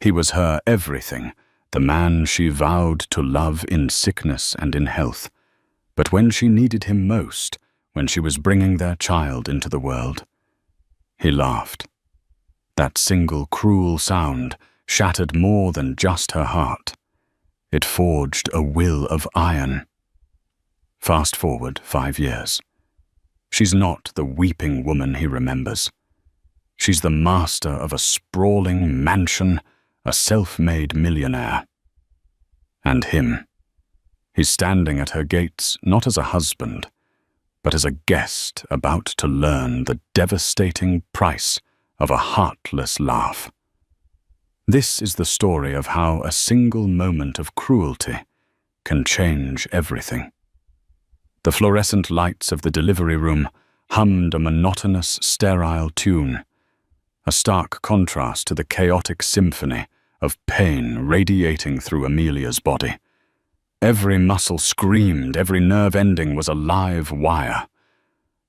He was her everything, the man she vowed to love in sickness and in health. But when she needed him most, when she was bringing their child into the world, he laughed. That single cruel sound shattered more than just her heart. It forged a will of iron. Fast forward 5 years. She's not the weeping woman he remembers. She's the master of a sprawling mansion, a self-made millionaire. And him. He's standing at her gates not as a husband, but as a guest about to learn the devastating price of a heartless laugh. This is the story of how a single moment of cruelty can change everything. The fluorescent lights of the delivery room hummed a monotonous, sterile tune, a stark contrast to the chaotic symphony of pain radiating through Amelia's body. Every muscle screamed, every nerve ending was a live wire.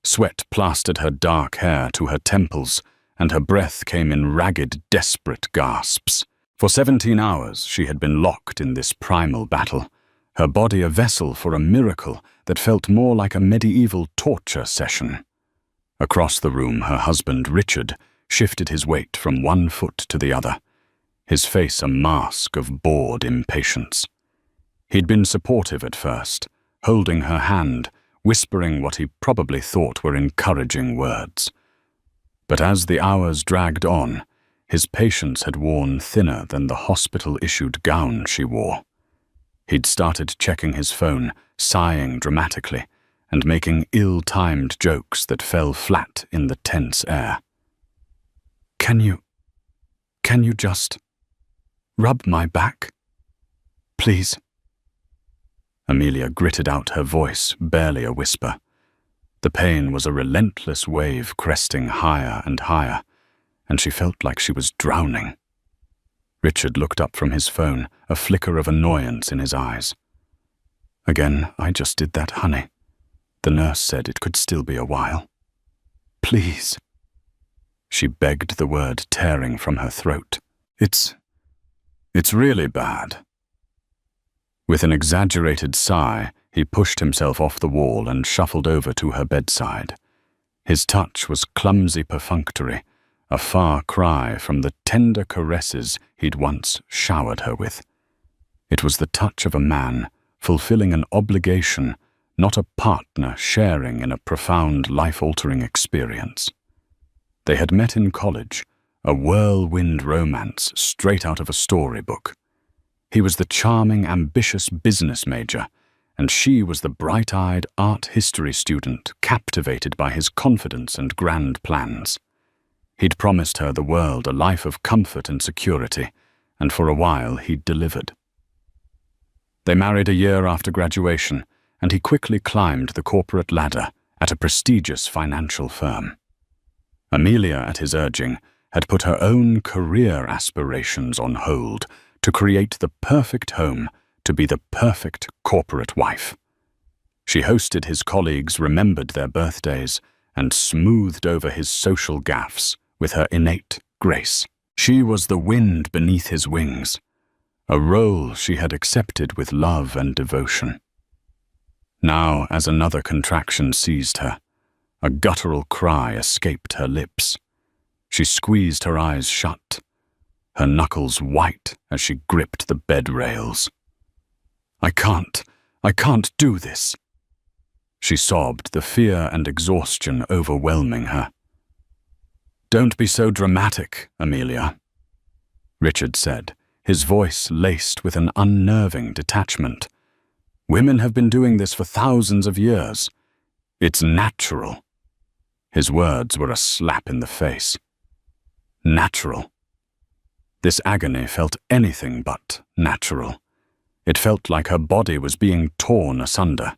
Sweat plastered her dark hair to her temples, and her breath came in ragged, desperate gasps. For 17 hours she had been locked in this primal battle, her body a vessel for a miracle that felt more like a medieval torture session. Across the room, her husband, Richard, shifted his weight from one foot to the other, his face a mask of bored impatience. He'd been supportive at first, holding her hand, whispering what he probably thought were encouraging words. But as the hours dragged on, his patience had worn thinner than the hospital-issued gown she wore. He'd started checking his phone, sighing dramatically, and making ill-timed jokes that fell flat in the tense air. Can you just rub my back? Please." Amelia gritted out her voice, barely a whisper. The pain was a relentless wave cresting higher and higher, and she felt like she was drowning. Richard looked up from his phone, a flicker of annoyance in his eyes. "Again, I just did that, honey. The nurse said it could still be a while. Please." She begged, the word tearing from her throat. It's really bad." With an exaggerated sigh, he pushed himself off the wall and shuffled over to her bedside. His touch was clumsy perfunctory, a far cry from the tender caresses he'd once showered her with. It was the touch of a man fulfilling an obligation, not a partner sharing in a profound, life-altering experience. They had met in college, a whirlwind romance straight out of a storybook. He was the charming, ambitious business major, and she was the bright-eyed art history student captivated by his confidence and grand plans. He'd promised her the world, a life of comfort and security, and for a while he'd delivered. They married a year after graduation, and he quickly climbed the corporate ladder at a prestigious financial firm. Amelia, at his urging, had put her own career aspirations on hold to create the perfect home, to be the perfect corporate wife. She hosted his colleagues, remembered their birthdays, and smoothed over his social gaffes with her innate grace. She was the wind beneath his wings, a role she had accepted with love and devotion. Now, as another contraction seized her, a guttural cry escaped her lips. She squeezed her eyes shut, her knuckles white as she gripped the bed rails. I can't do this." She sobbed, the fear and exhaustion overwhelming her. "Don't be so dramatic, Amelia," Richard said, his voice laced with an unnerving detachment. "Women have been doing this for thousands of years. It's natural." His words were a slap in the face. Natural. This agony felt anything but natural. It felt like her body was being torn asunder.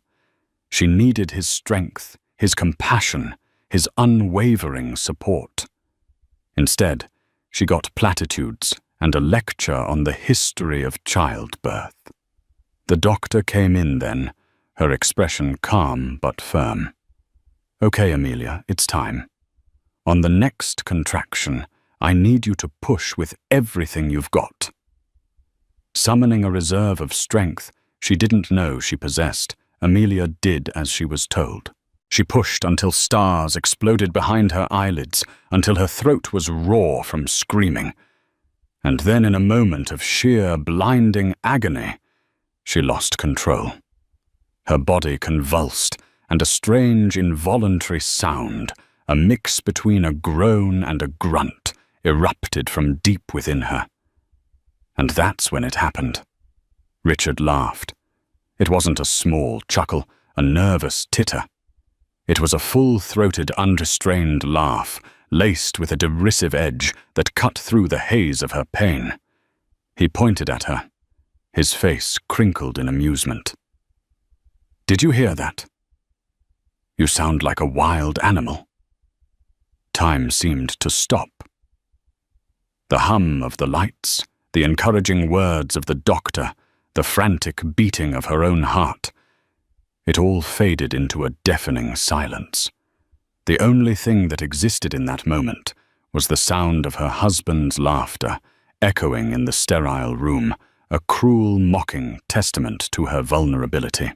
She needed his strength, his compassion, his unwavering support. Instead, she got platitudes and a lecture on the history of childbirth. The doctor came in then, her expression calm but firm. "Okay, Amelia, it's time. On the next contraction, I need you to push with everything you've got." Summoning a reserve of strength she didn't know she possessed, Amelia did as she was told. She pushed until stars exploded behind her eyelids, until her throat was raw from screaming. And then, in a moment of sheer, blinding agony, she lost control. Her body convulsed, and a strange, involuntary sound, a mix between a groan and a grunt, erupted from deep within her. And that's when it happened. Richard laughed. It wasn't a small chuckle, a nervous titter. It was a full-throated, unrestrained laugh, laced with a derisive edge that cut through the haze of her pain. He pointed at her. His face crinkled in amusement. "Did you hear that? You sound like a wild animal." Time seemed to stop. The hum of the lights, the encouraging words of the doctor, the frantic beating of her own heart, it all faded into a deafening silence. The only thing that existed in that moment was the sound of her husband's laughter, echoing in the sterile room, a cruel, mocking testament to her vulnerability.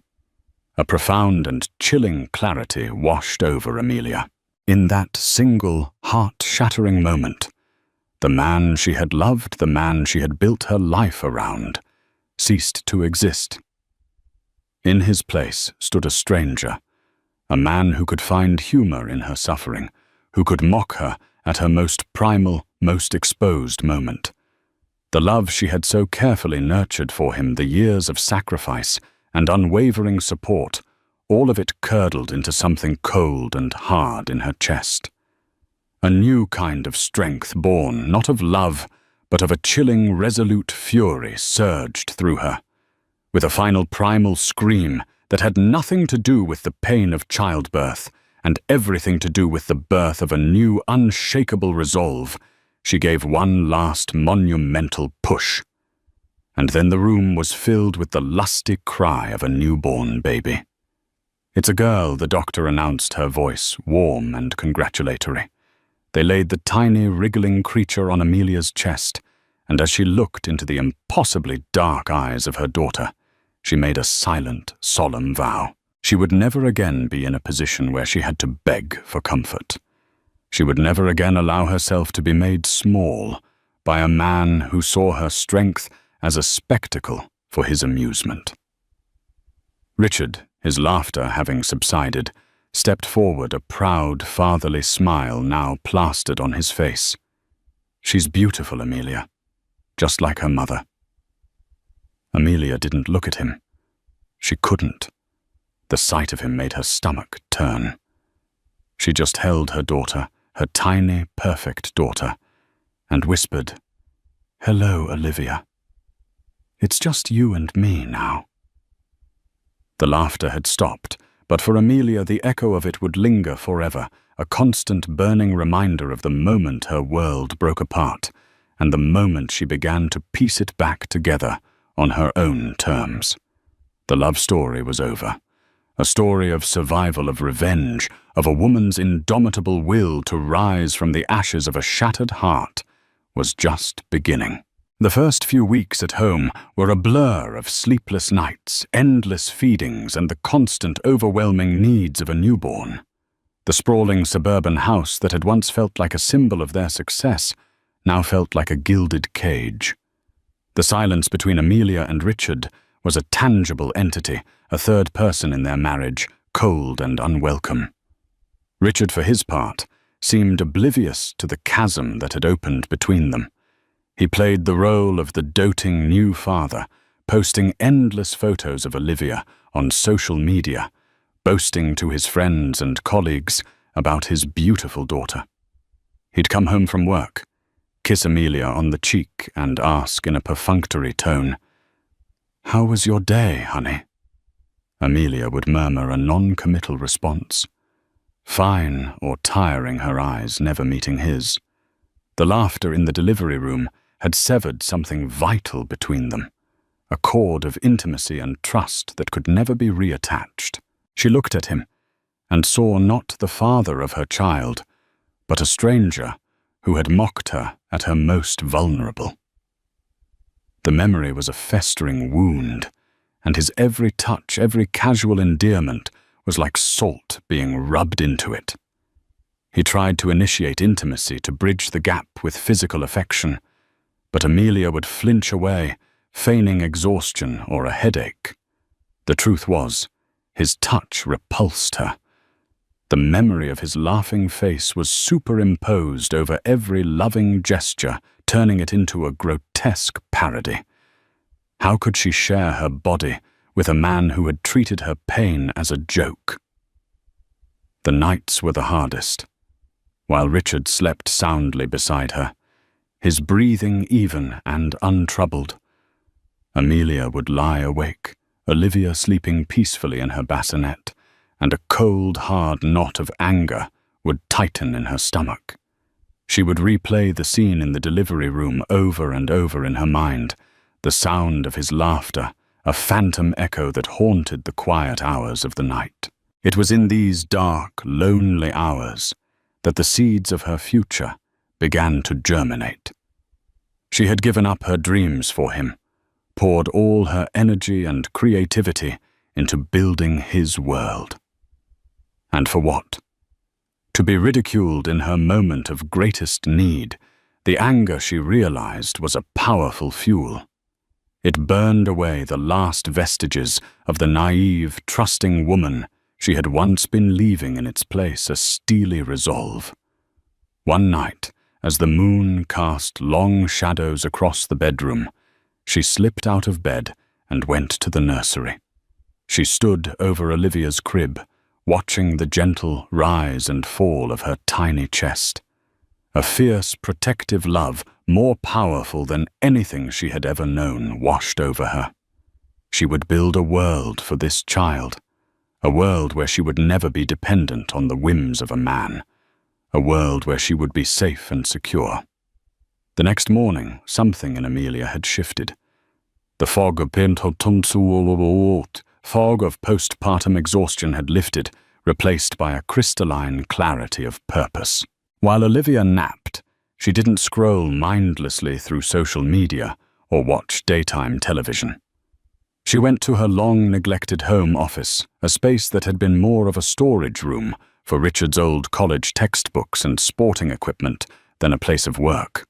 A profound and chilling clarity washed over Amelia. In that single, heart-shattering moment, the man she had loved, the man she had built her life around, ceased to exist. In his place stood a stranger, a man who could find humor in her suffering, who could mock her at her most primal, most exposed moment. The love she had so carefully nurtured for him, the years of sacrifice and unwavering support, all of it curdled into something cold and hard in her chest. A new kind of strength born, not of love, but of a chilling, resolute fury surged through her. With a final primal scream that had nothing to do with the pain of childbirth and everything to do with the birth of a new, unshakable resolve, she gave one last monumental push. And then the room was filled with the lusty cry of a newborn baby. "It's a girl," the doctor announced, her voice warm and congratulatory. They laid the tiny, wriggling creature on Amelia's chest, and as she looked into the impossibly dark eyes of her daughter, she made a silent, solemn vow. She would never again be in a position where she had to beg for comfort. She would never again allow herself to be made small by a man who saw her strength as a spectacle for his amusement. Richard, his laughter having subsided, stepped forward, a proud, fatherly smile now plastered on his face. "She's beautiful, Amelia, just like her mother." Amelia didn't look at him. She couldn't. The sight of him made her stomach turn. She just held her daughter, her tiny, perfect daughter, and whispered, "Hello, Olivia. It's just you and me now." The laughter had stopped, but for Amelia the echo of it would linger forever, a constant burning reminder of the moment her world broke apart, and the moment she began to piece it back together on her own terms. The love story was over. A story of survival, of revenge, of a woman's indomitable will to rise from the ashes of a shattered heart, was just beginning. The first few weeks at home were a blur of sleepless nights, endless feedings, and the constant, overwhelming needs of a newborn. The sprawling suburban house that had once felt like a symbol of their success now felt like a gilded cage. The silence between Amelia and Richard was a tangible entity, a third person in their marriage, cold and unwelcome. Richard, for his part, seemed oblivious to the chasm that had opened between them. He played the role of the doting new father, posting endless photos of Olivia on social media, boasting to his friends and colleagues about his beautiful daughter. He'd come home from work, kiss Amelia on the cheek and ask in a perfunctory tone, "How was your day, honey?" Amelia would murmur a non-committal response, fine or tiring, her eyes never meeting his. The laughter in the delivery room had severed something vital between them, a cord of intimacy and trust that could never be reattached. She looked at him and saw not the father of her child, but a stranger who had mocked her at her most vulnerable. The memory was a festering wound, and his every touch, every casual endearment was like salt being rubbed into it. He tried to initiate intimacy to bridge the gap with physical affection, but Amelia would flinch away, feigning exhaustion or a headache. The truth was, his touch repulsed her. The memory of his laughing face was superimposed over every loving gesture, turning it into a grotesque parody. How could she share her body with a man who had treated her pain as a joke? The nights were the hardest. While Richard slept soundly beside her, his breathing even and untroubled, Amelia would lie awake, Olivia sleeping peacefully in her bassinet, and a cold, hard knot of anger would tighten in her stomach. She would replay the scene in the delivery room over and over in her mind, the sound of his laughter, a phantom echo that haunted the quiet hours of the night. It was in these dark, lonely hours that the seeds of her future began to germinate. She had given up her dreams for him, poured all her energy and creativity into building his world. And for what? To be ridiculed in her moment of greatest need, the anger she realized was a powerful fuel. It burned away the last vestiges of the naive, trusting woman she had once been leaving in its place a steely resolve. One night, as the moon cast long shadows across the bedroom, she slipped out of bed and went to the nursery. She stood over Olivia's crib, watching the gentle rise and fall of her tiny chest. A fierce, protective love, more powerful than anything she had ever known, washed over her. She would build a world for this child, a world where she would never be dependent on the whims of a man, a world where she would be safe and secure. The next morning, something in Amelia had shifted. The fog of postpartum exhaustion had lifted, replaced by a crystalline clarity of purpose. While Olivia napped, she didn't scroll mindlessly through social media or watch daytime television. She went to her long-neglected home office, a space that had been more of a storage room for Richard's old college textbooks and sporting equipment than a place of work.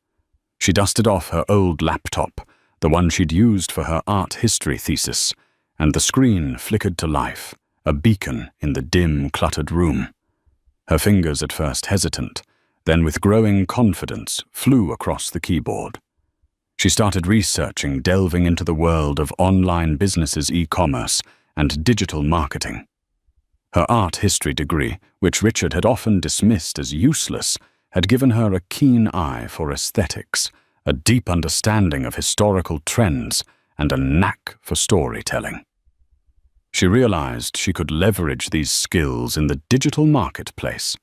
She dusted off her old laptop, the one she'd used for her art history thesis, and the screen flickered to life, a beacon in the dim, cluttered room. Her fingers at first hesitant, then with growing confidence flew across the keyboard. She started researching, delving into the world of online businesses, e-commerce, and digital marketing. Her art history degree, which Richard had often dismissed as useless, had given her a keen eye for aesthetics, a deep understanding of historical trends, and a knack for storytelling. She realized she could leverage these skills in the digital marketplace.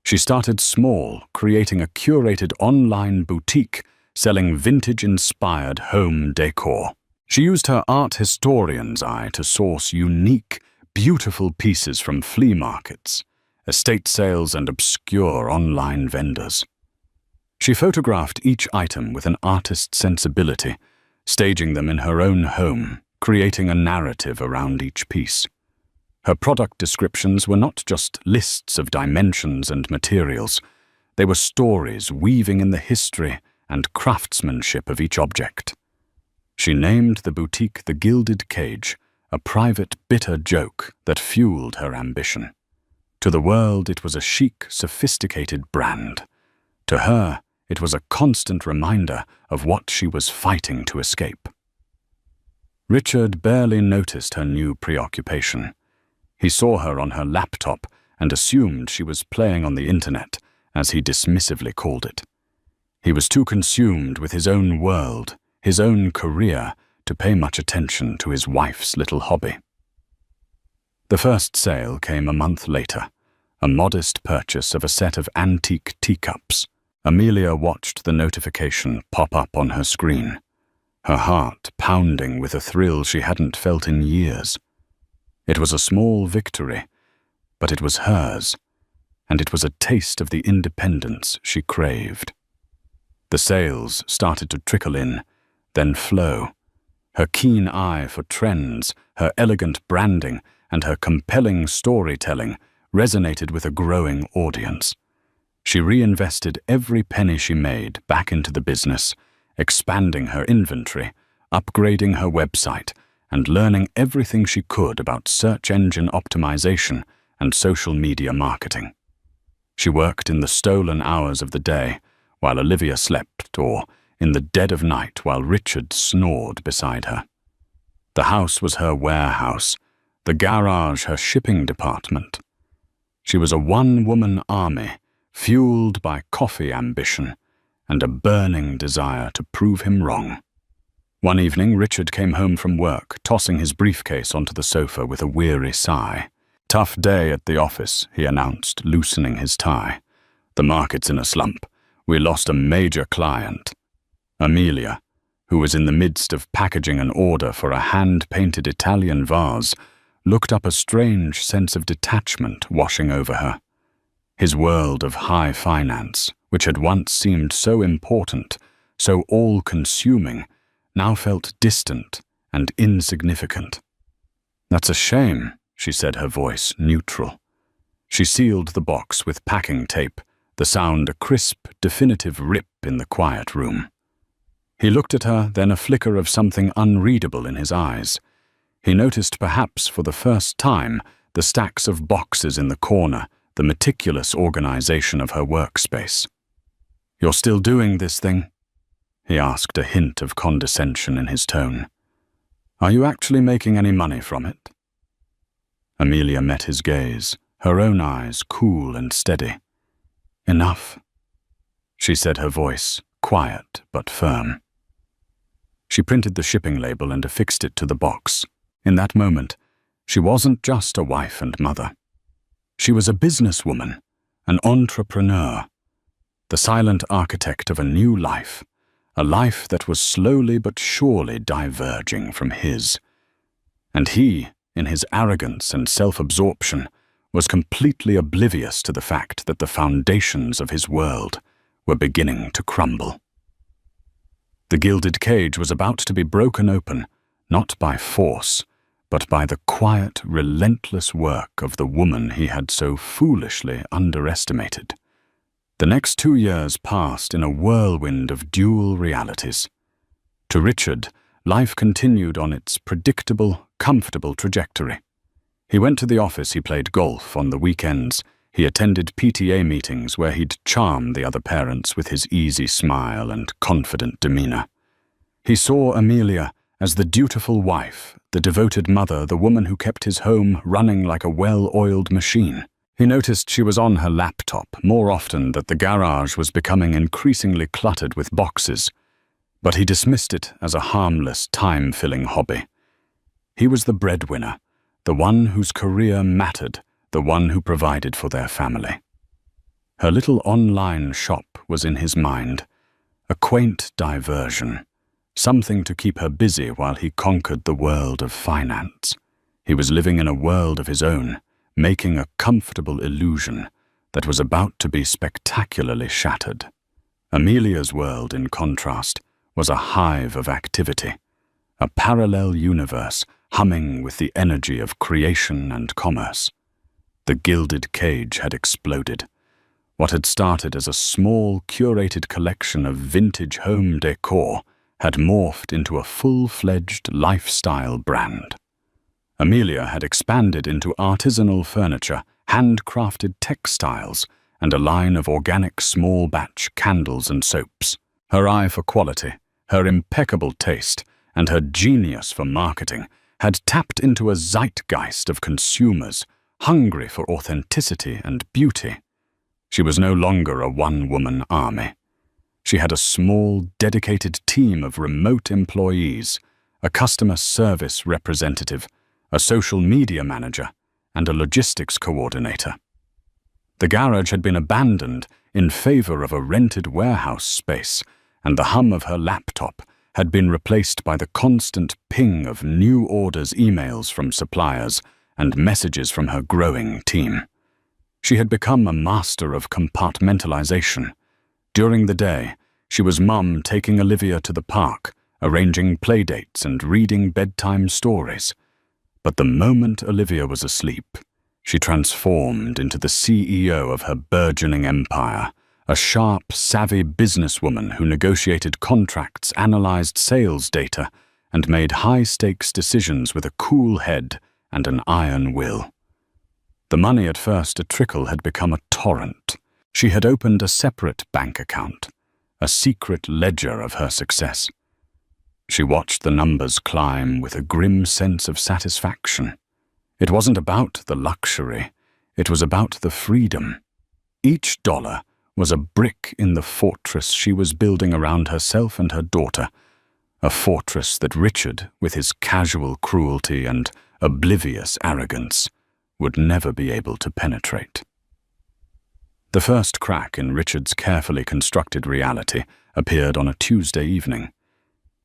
She started small, creating a curated online boutique selling vintage-inspired home decor. She used her art historian's eye to source unique, beautiful pieces from flea markets, estate sales, and obscure online vendors. She photographed each item with an artist's sensibility, staging them in her own home, creating a narrative around each piece. Her product descriptions were not just lists of dimensions and materials. They were stories weaving in the history and craftsmanship of each object. She named the boutique the Gilded Cage, a private, bitter joke that fueled her ambition. To the world, it was a chic, sophisticated brand. To her, it was a constant reminder of what she was fighting to escape. Richard barely noticed her new preoccupation. He saw her on her laptop and assumed she was playing on the internet, as he dismissively called it. He was too consumed with his own world, his own career, to pay much attention to his wife's little hobby. The first sale came a month later, a modest purchase of a set of antique teacups. Amelia watched the notification pop up on her screen, her heart pounding with a thrill she hadn't felt in years. It was a small victory, but it was hers. and it was a taste of the independence she craved. The sales started to trickle in, then flow. Her keen eye for trends, her elegant branding, and her compelling storytelling resonated with a growing audience. She reinvested every penny she made back into the business, expanding her inventory, upgrading her website, and learning everything she could about search engine optimization and social media marketing. She worked in the stolen hours of the day while Olivia slept, or in the dead of night while Richard snored beside her. The house was her warehouse, the garage her shipping department. She was a one-woman army, fueled by coffee ambition and a burning desire to prove him wrong. One evening, Richard came home from work, tossing his briefcase onto the sofa with a weary sigh. "Tough day at the office," he announced, loosening his tie. "The market's in a slump. We lost a major client." Amelia, who was in the midst of packaging an order for a hand-painted Italian vase, looked up, a strange sense of detachment washing over her. His world of high finance, which had once seemed so important, so all-consuming, now felt distant and insignificant. "That's a shame," she said, her voice neutral. She sealed the box with packing tape, the sound a crisp, definitive rip in the quiet room. He looked at her, then a flicker of something unreadable in his eyes. He noticed, perhaps for the first time, the stacks of boxes in the corner, the meticulous organization of her workspace. "You're still doing this thing?" he asked, a hint of condescension in his tone. "Are you actually making any money from it?" Amelia met his gaze, her own eyes cool and steady. "Enough," she said, her voice quiet but firm. She printed the shipping label and affixed it to the box. In that moment, she wasn't just a wife and mother. She was a businesswoman, an entrepreneur, the silent architect of a new life, a life that was slowly but surely diverging from his. And he, in his arrogance and self-absorption, was completely oblivious to the fact that the foundations of his world were beginning to crumble. The gilded cage was about to be broken open, not by force, but by the quiet, relentless work of the woman he had so foolishly underestimated. The next 2 years passed in a whirlwind of dual realities. To Richard, life continued on its predictable, comfortable trajectory. He went to the office, he played golf on the weekends, he attended PTA meetings where he'd charm the other parents with his easy smile and confident demeanor. He saw Amelia as the dutiful wife, the devoted mother, the woman who kept his home running like a well-oiled machine. He noticed she was on her laptop more often, that the garage was becoming increasingly cluttered with boxes, but he dismissed it as a harmless, time-filling hobby. He was the breadwinner, the one whose career mattered, the one who provided for their family. Her little online shop was in his mind, a quaint diversion, something to keep her busy while he conquered the world of finance. He was living in a world of his own, making a comfortable illusion that was about to be spectacularly shattered. Amelia's world, in contrast, was a hive of activity, a parallel universe humming with the energy of creation and commerce. The gilded cage had exploded. What had started as a small, curated collection of vintage home decor had morphed into a full-fledged lifestyle brand. Amelia had expanded into artisanal furniture, handcrafted textiles, and a line of organic small-batch candles and soaps. Her eye for quality, her impeccable taste, and her genius for marketing had tapped into a zeitgeist of consumers hungry for authenticity and beauty. She was no longer a one-woman army. She had a small, dedicated team of remote employees, a customer service representative, a social media manager, and a logistics coordinator. The garage had been abandoned in favor of a rented warehouse space, and the hum of her laptop had been replaced by the constant ping of new orders, emails from suppliers, and messages from her growing team. She had become a master of compartmentalization. During the day, she was mum taking Olivia to the park, arranging playdates and reading bedtime stories. But the moment Olivia was asleep, she transformed into the CEO of her burgeoning empire, a sharp, savvy businesswoman who negotiated contracts, analyzed sales data, and made high-stakes decisions with a cool head and an iron will. The money at first a trickle had become a torrent. She had opened a separate bank account, a secret ledger of her success. She watched the numbers climb with a grim sense of satisfaction. It wasn't about the luxury, it was about the freedom. Each dollar was a brick in the fortress she was building around herself and her daughter, a fortress that Richard, with his casual cruelty and oblivious arrogance, would never be able to penetrate. The first crack in Richard's carefully constructed reality appeared on a Tuesday evening.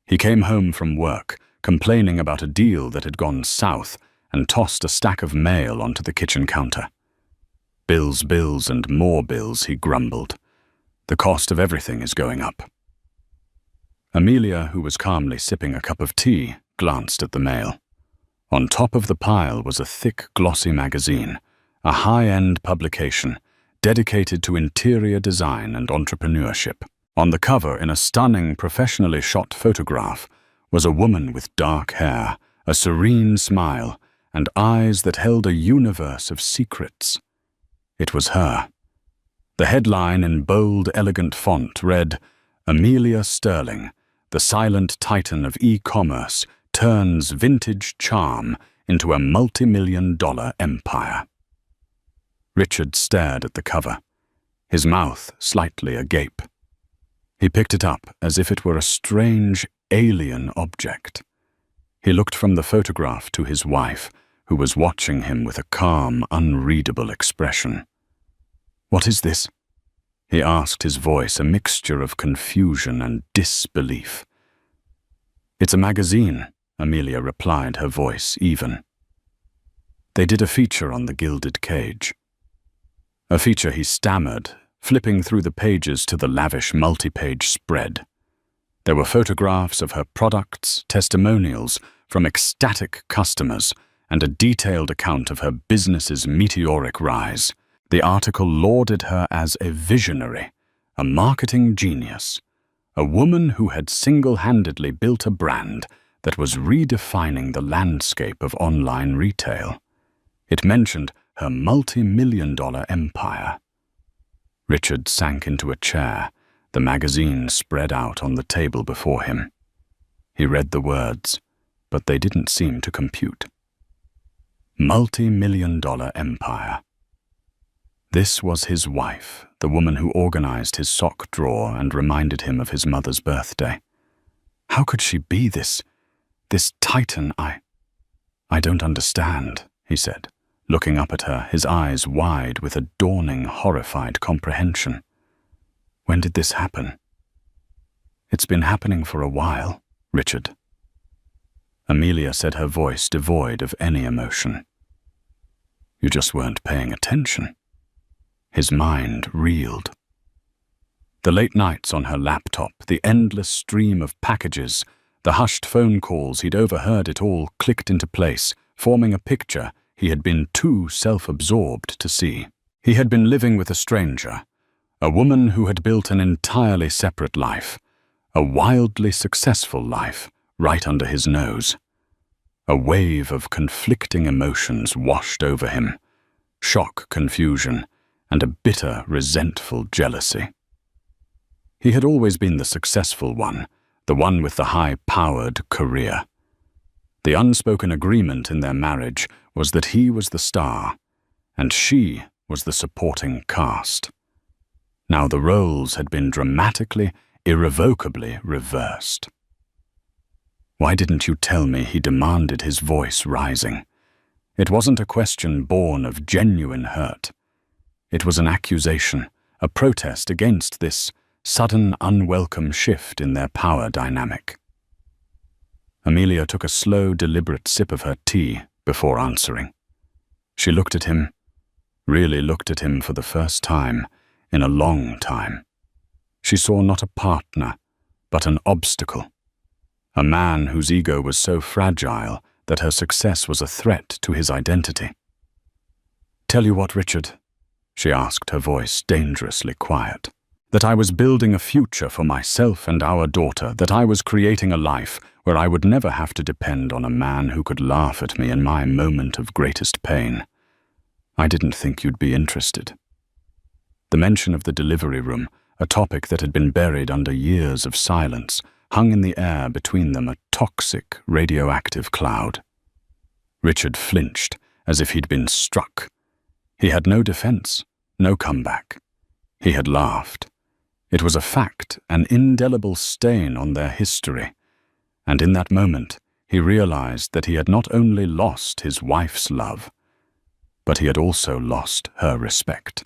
He came home from work, complaining about a deal that had gone south, and tossed a stack of mail onto the kitchen counter. Bills, bills, and more bills, he grumbled. The cost of everything is going up. Amelia, who was calmly sipping a cup of tea, glanced at the mail. On top of the pile was a thick, glossy magazine, a high-end publication dedicated to interior design and entrepreneurship. On the cover, in a stunning, professionally shot photograph, was a woman with dark hair, a serene smile, and eyes that held a universe of secrets. It was her. The headline in bold, elegant font read, "Amelia Sterling, the silent titan of e-commerce, turns vintage charm into a multi-million-dollar empire." Richard stared at the cover, his mouth slightly agape. He picked it up as if it were a strange, alien object. He looked from the photograph to his wife, who was watching him with a calm, unreadable expression. "What is this?" he asked, his voice a mixture of confusion and disbelief. "It's a magazine," Amelia replied, her voice even. They did a feature on the gilded cage. A feature he stammered, flipping through the pages to the lavish multi-page spread. There were photographs of her products, testimonials from ecstatic customers, and a detailed account of her business's meteoric rise. The article lauded her as a visionary, a marketing genius, a woman who had single-handedly built a brand that was redefining the landscape of online retail. It mentioned her multi-million-dollar empire. Richard sank into a chair, the magazine spread out on the table before him. He read the words, but they didn't seem to compute. Multi-million-dollar empire. This was his wife, the woman who organized his sock drawer and reminded him of his mother's birthday. How could she be this titan? I don't understand, he said, looking up at her, his eyes wide with a dawning, horrified comprehension. When did this happen? It's been happening for a while, Richard. Amelia said, her voice devoid of any emotion. You just weren't paying attention. His mind reeled. The late nights on her laptop, the endless stream of packages, the hushed phone calls he'd overheard, it all clicked into place, forming a picture he had been too self-absorbed to see. He had been living with a stranger, a woman who had built an entirely separate life, a wildly successful life, right under his nose. A wave of conflicting emotions washed over him, shock, confusion, and a bitter, resentful jealousy. He had always been the successful one, the one with the high-powered career. The unspoken agreement in their marriage was that he was the star, and she was the supporting cast. Now the roles had been dramatically, irrevocably reversed. Why didn't you tell me? He demanded, his voice rising. It wasn't a question born of genuine hurt. It was an accusation, a protest against this sudden, unwelcome shift in their power dynamic. Amelia took a slow, deliberate sip of her tea before answering. She looked at him, really looked at him for the first time in a long time. She saw not a partner, but an obstacle. A man whose ego was so fragile that her success was a threat to his identity. "Tell you what, Richard," she asked, her voice dangerously quiet, "that I was building a future for myself and our daughter, that I was creating a life where I would never have to depend on a man who could laugh at me in my moment of greatest pain. I didn't think you'd be interested." The mention of the delivery room, a topic that had been buried under years of silence, hung in the air between them, a toxic, radioactive cloud. Richard flinched, as if he'd been struck. He had no defense, no comeback. He had laughed. It was a fact, an indelible stain on their history. And in that moment, he realized that he had not only lost his wife's love, but he had also lost her respect.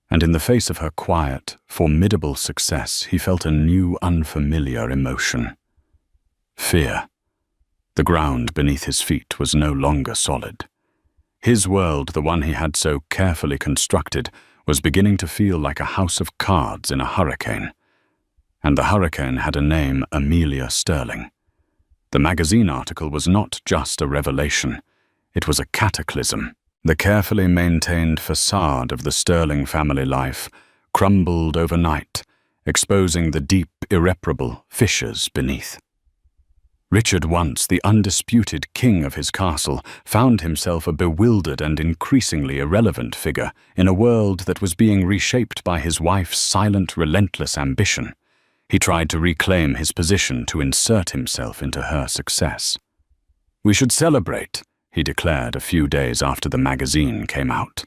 And in the face of her quiet, formidable success, he felt a new, unfamiliar emotion. Fear. The ground beneath his feet was no longer solid. His world, the one he had so carefully constructed, was beginning to feel like a house of cards in a hurricane. And the hurricane had a name, Amelia Sterling. The magazine article was not just a revelation. It was a cataclysm. The carefully maintained facade of the Sterling family life crumbled overnight, exposing the deep, irreparable fissures beneath. Richard, once the undisputed king of his castle, found himself a bewildered and increasingly irrelevant figure in a world that was being reshaped by his wife's silent, relentless ambition. He tried to reclaim his position, to insert himself into her success. "We should celebrate," he declared a few days after the magazine came out.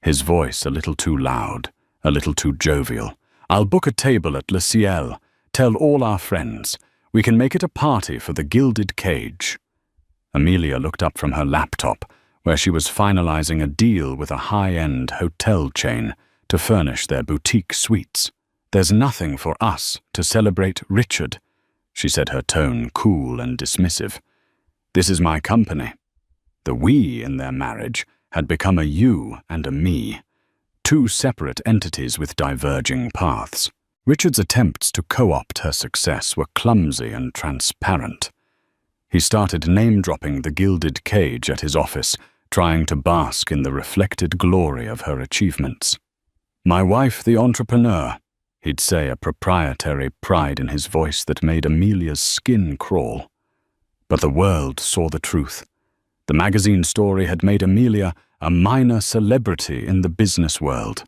His voice a little too loud, a little too jovial. "I'll book a table at Le Ciel. Tell all our friends. We can make it a party for the Gilded Cage." Amelia looked up from her laptop, where she was finalizing a deal with a high-end hotel chain to furnish their boutique suites. "There's nothing for us to celebrate, Richard," she said, her tone cool and dismissive. "This is my company." The "we" in their marriage had become a you and a me, two separate entities with diverging paths. Richard's attempts to co-opt her success were clumsy and transparent. He started name-dropping the Gilded Cage at his office, trying to bask in the reflected glory of her achievements. "My wife, the entrepreneur," he'd say, a proprietary pride in his voice that made Amelia's skin crawl. But the world saw the truth. The magazine story had made Amelia a minor celebrity in the business world.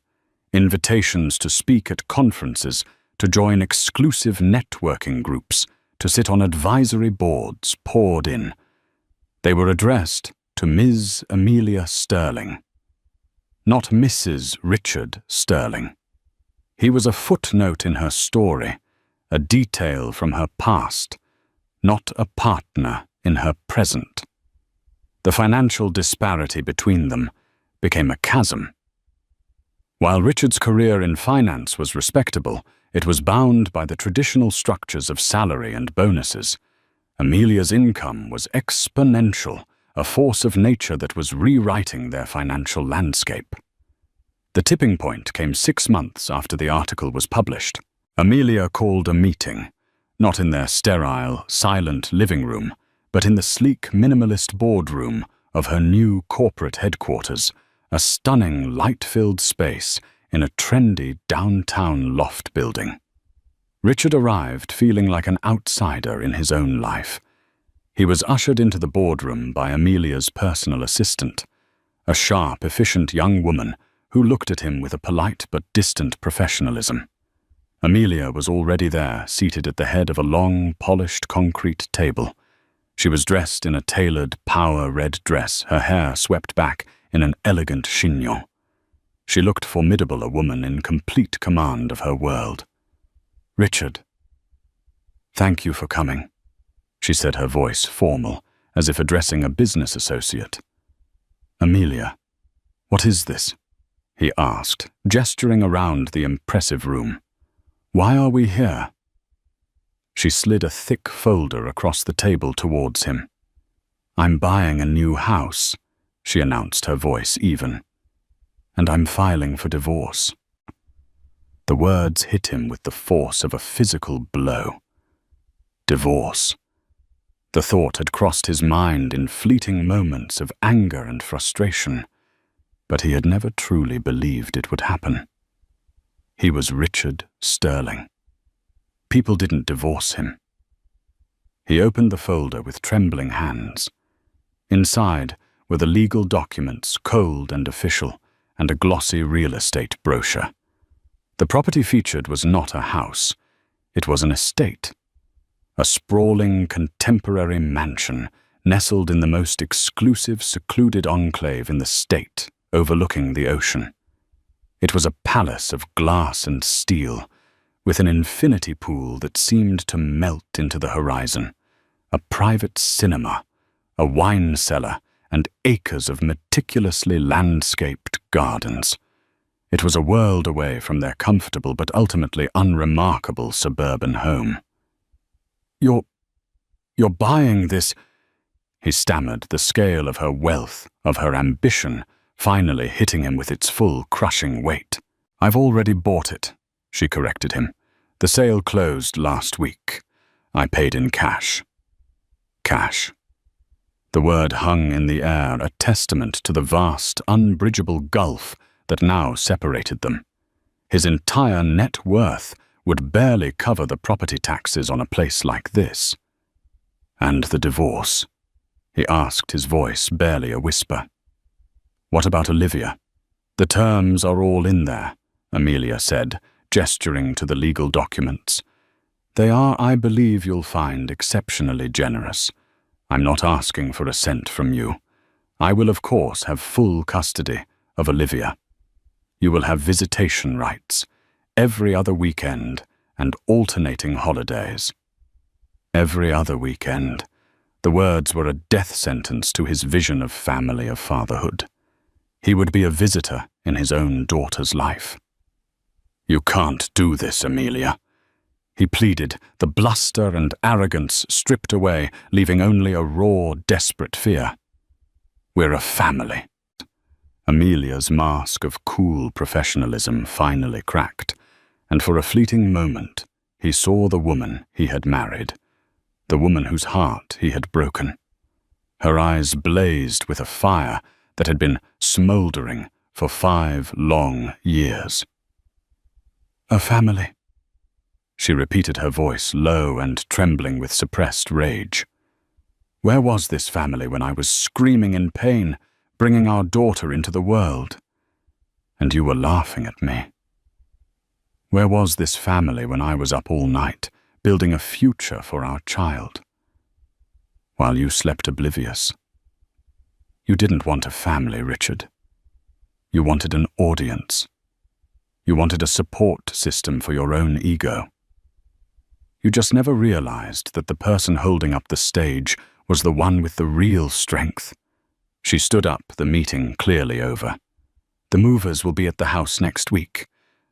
Invitations to speak at conferences, to join exclusive networking groups, to sit on advisory boards poured in. They were addressed to Ms. Amelia Sterling, not Mrs. Richard Sterling. He was a footnote in her story, a detail from her past, not a partner in her present. The financial disparity between them became a chasm. While Richard's career in finance was respectable, it was bound by the traditional structures of salary and bonuses. Amelia's income was exponential, a force of nature that was rewriting their financial landscape. The tipping point came 6 months after the article was published. Amelia called a meeting, not in their sterile, silent living room, but in the sleek, minimalist boardroom of her new corporate headquarters, a stunning, light-filled space in a trendy downtown loft building. Richard arrived feeling like an outsider in his own life. He was ushered into the boardroom by Amelia's personal assistant, a sharp, efficient young woman who looked at him with a polite but distant professionalism. Amelia was already there, seated at the head of a long, polished concrete table. She was dressed in a tailored, power-red dress, her hair swept back in an elegant chignon. She looked formidable, a woman in complete command of her world. "Richard, thank you for coming," she said, her voice formal, as if addressing a business associate. "Amelia, what is this?" he asked, gesturing around the impressive room. "Why are we here?" She slid a thick folder across the table towards him. "I'm buying a new house," she announced, her voice even. and I'm filing for divorce." The words hit him with the force of a physical blow. Divorce. The thought had crossed his mind in fleeting moments of anger and frustration, but he had never truly believed it would happen. He was Richard Sterling. People didn't divorce him. He opened the folder with trembling hands. Inside were the legal documents, cold and official, and a glossy real estate brochure. The property featured was not a house. It was an estate. A sprawling, contemporary mansion nestled in the most exclusive, secluded enclave in the state, overlooking the ocean. It was a palace of glass and steel, with an infinity pool that seemed to melt into the horizon, a private cinema, a wine cellar, and acres of meticulously landscaped gardens. It was a world away from their comfortable but ultimately unremarkable suburban home. You're buying this," he stammered, the scale of her wealth, of her ambition, finally hitting him with its full, crushing weight. "I've already bought it," she corrected him. "The sale closed last week. I paid in cash." Cash. The word hung in the air, a testament to the vast, unbridgeable gulf that now separated them. His entire net worth would barely cover the property taxes on a place like this. "And the divorce?" he asked, his voice barely a whisper. "What about Olivia?" "The terms are all in there," Amelia said, gesturing to the legal documents. "They are, I believe you'll find, exceptionally generous. I'm not asking for a cent from you. I will, of course, have full custody of Olivia. You will have visitation rights, every other weekend, and alternating holidays." Every other weekend. The words were a death sentence to his vision of family, of fatherhood. He would be a visitor in his own daughter's life. "You can't do this, Amelia," he pleaded, the bluster and arrogance stripped away, leaving only a raw, desperate fear. "We're a family." Amelia's mask of cool professionalism finally cracked, and for a fleeting moment he saw the woman he had married, the woman whose heart he had broken. Her eyes blazed with a fire that had been smoldering for 5 long years. "A family," she repeated, her voice low and trembling with suppressed rage. "Where was this family when I was screaming in pain, bringing our daughter into the world? And you were laughing at me. Where was this family when I was up all night, building a future for our child? While you slept oblivious. You didn't want a family, Richard. You wanted an audience. You wanted a support system for your own ego. You just never realized that the person holding up the stage was the one with the real strength." She stood up, the meeting clearly over. "The movers will be at the house next week.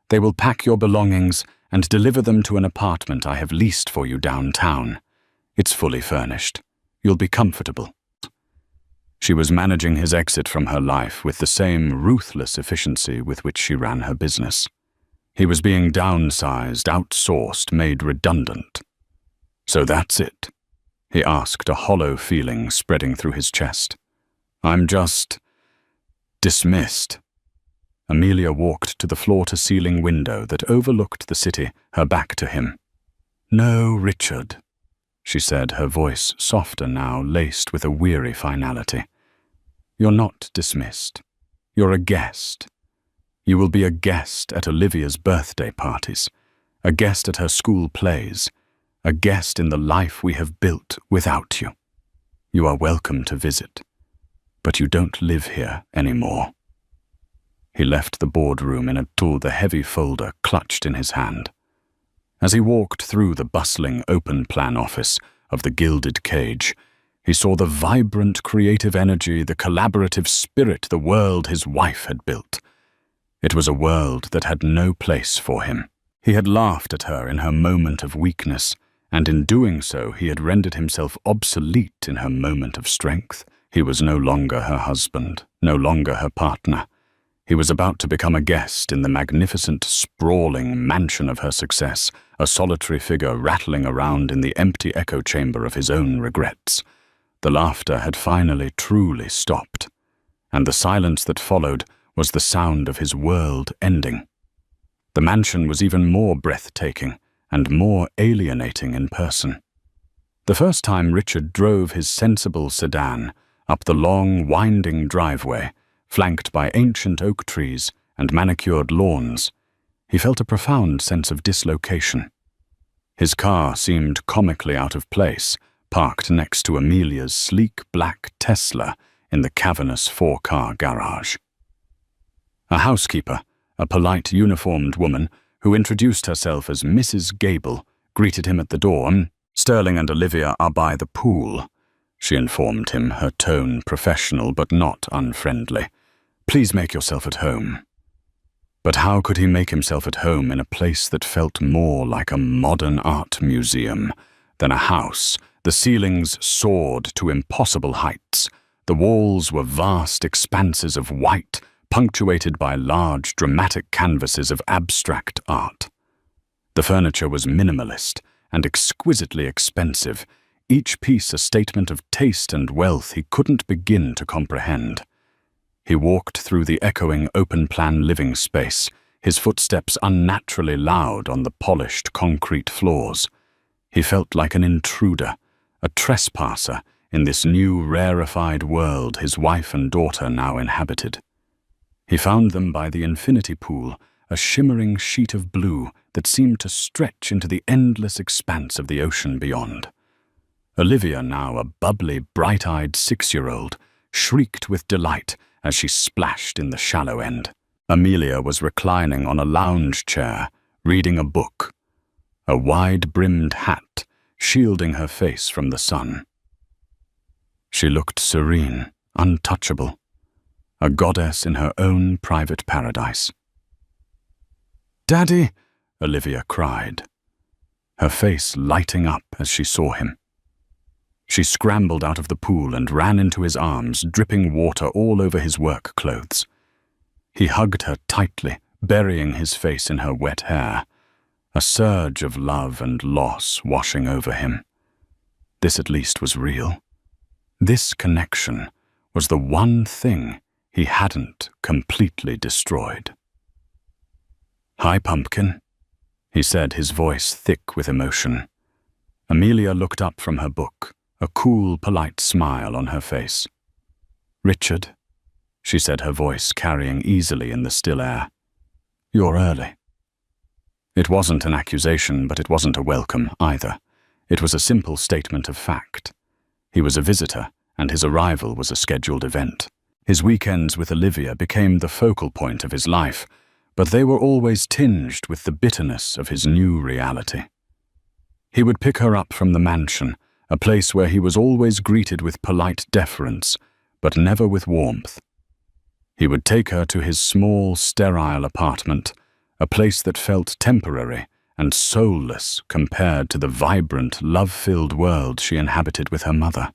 They will pack your belongings and deliver them to an apartment I have leased for you downtown. It's fully furnished. You'll be comfortable." She was managing his exit from her life with the same ruthless efficiency with which she ran her business. He was being downsized, outsourced, made redundant. "So that's it?" he asked, a hollow feeling spreading through his chest. "I'm just dismissed." Amelia walked to the floor-to-ceiling window that overlooked the city, her back to him. "No, Richard," she said, her voice softer now, laced with a weary finality. "You're not dismissed. You're a guest. You will be a guest at Olivia's birthday parties, a guest at her school plays, a guest in the life we have built without you. You are welcome to visit, but you don't live here anymore." He left the boardroom in a tool, the heavy folder clutched in his hand. As he walked through the bustling open-plan office of the Gilded Cage, he saw the vibrant creative energy, the collaborative spirit, the world his wife had built. It was a world that had no place for him. He had laughed at her in her moment of weakness, and in doing so he had rendered himself obsolete in her moment of strength. He was no longer her husband, no longer her partner. He was about to become a guest in the magnificent, sprawling mansion of her success, a solitary figure rattling around in the empty echo chamber of his own regrets. The laughter had finally truly stopped, and the silence that followed was the sound of his world ending. The mansion was even more breathtaking and more alienating in person. The first time Richard drove his sensible sedan up the long, winding driveway, flanked by ancient oak trees and manicured lawns, he felt a profound sense of dislocation. His car seemed comically out of place, parked next to Amelia's sleek black Tesla in the cavernous four-car garage. A housekeeper, a polite uniformed woman who introduced herself as Mrs. Gable, greeted him at the door. "Sterling and Olivia are by the pool," she informed him, her tone professional but not unfriendly. "Please make yourself at home." But how could he make himself at home in a place that felt more like a modern art museum than a house? The ceilings soared to impossible heights. The walls were vast expanses of white, punctuated by large, dramatic canvases of abstract art. The furniture was minimalist and exquisitely expensive, each piece a statement of taste and wealth he couldn't begin to comprehend. He walked through the echoing open-plan living space, his footsteps unnaturally loud on the polished concrete floors. He felt like an intruder, a trespasser in this new rarefied world his wife and daughter now inhabited. He found them by the infinity pool, a shimmering sheet of blue that seemed to stretch into the endless expanse of the ocean beyond. Olivia, now a bubbly, bright-eyed 6-year-old, shrieked with delight as she splashed in the shallow end. Amelia was reclining on a lounge chair, reading a book, a wide-brimmed hat shielding her face from the sun. She looked serene, untouchable, a goddess in her own private paradise. "Daddy!" Olivia cried, her face lighting up as she saw him. She scrambled out of the pool and ran into his arms, dripping water all over his work clothes. He hugged her tightly, burying his face in her wet hair, a surge of love and loss washing over him. This at least was real. This connection was the one thing he hadn't completely destroyed. "Hi, Pumpkin," he said, his voice thick with emotion. Amelia looked up from her book, a cool, polite smile on her face. "Richard," she said, her voice carrying easily in the still air. "You're early." It wasn't an accusation, but it wasn't a welcome either. It was a simple statement of fact. He was a visitor, and his arrival was a scheduled event. His weekends with Olivia became the focal point of his life, but they were always tinged with the bitterness of his new reality. He would pick her up from the mansion, a place where he was always greeted with polite deference, but never with warmth. He would take her to his small, sterile apartment, a place that felt temporary and soulless compared to the vibrant, love-filled world she inhabited with her mother.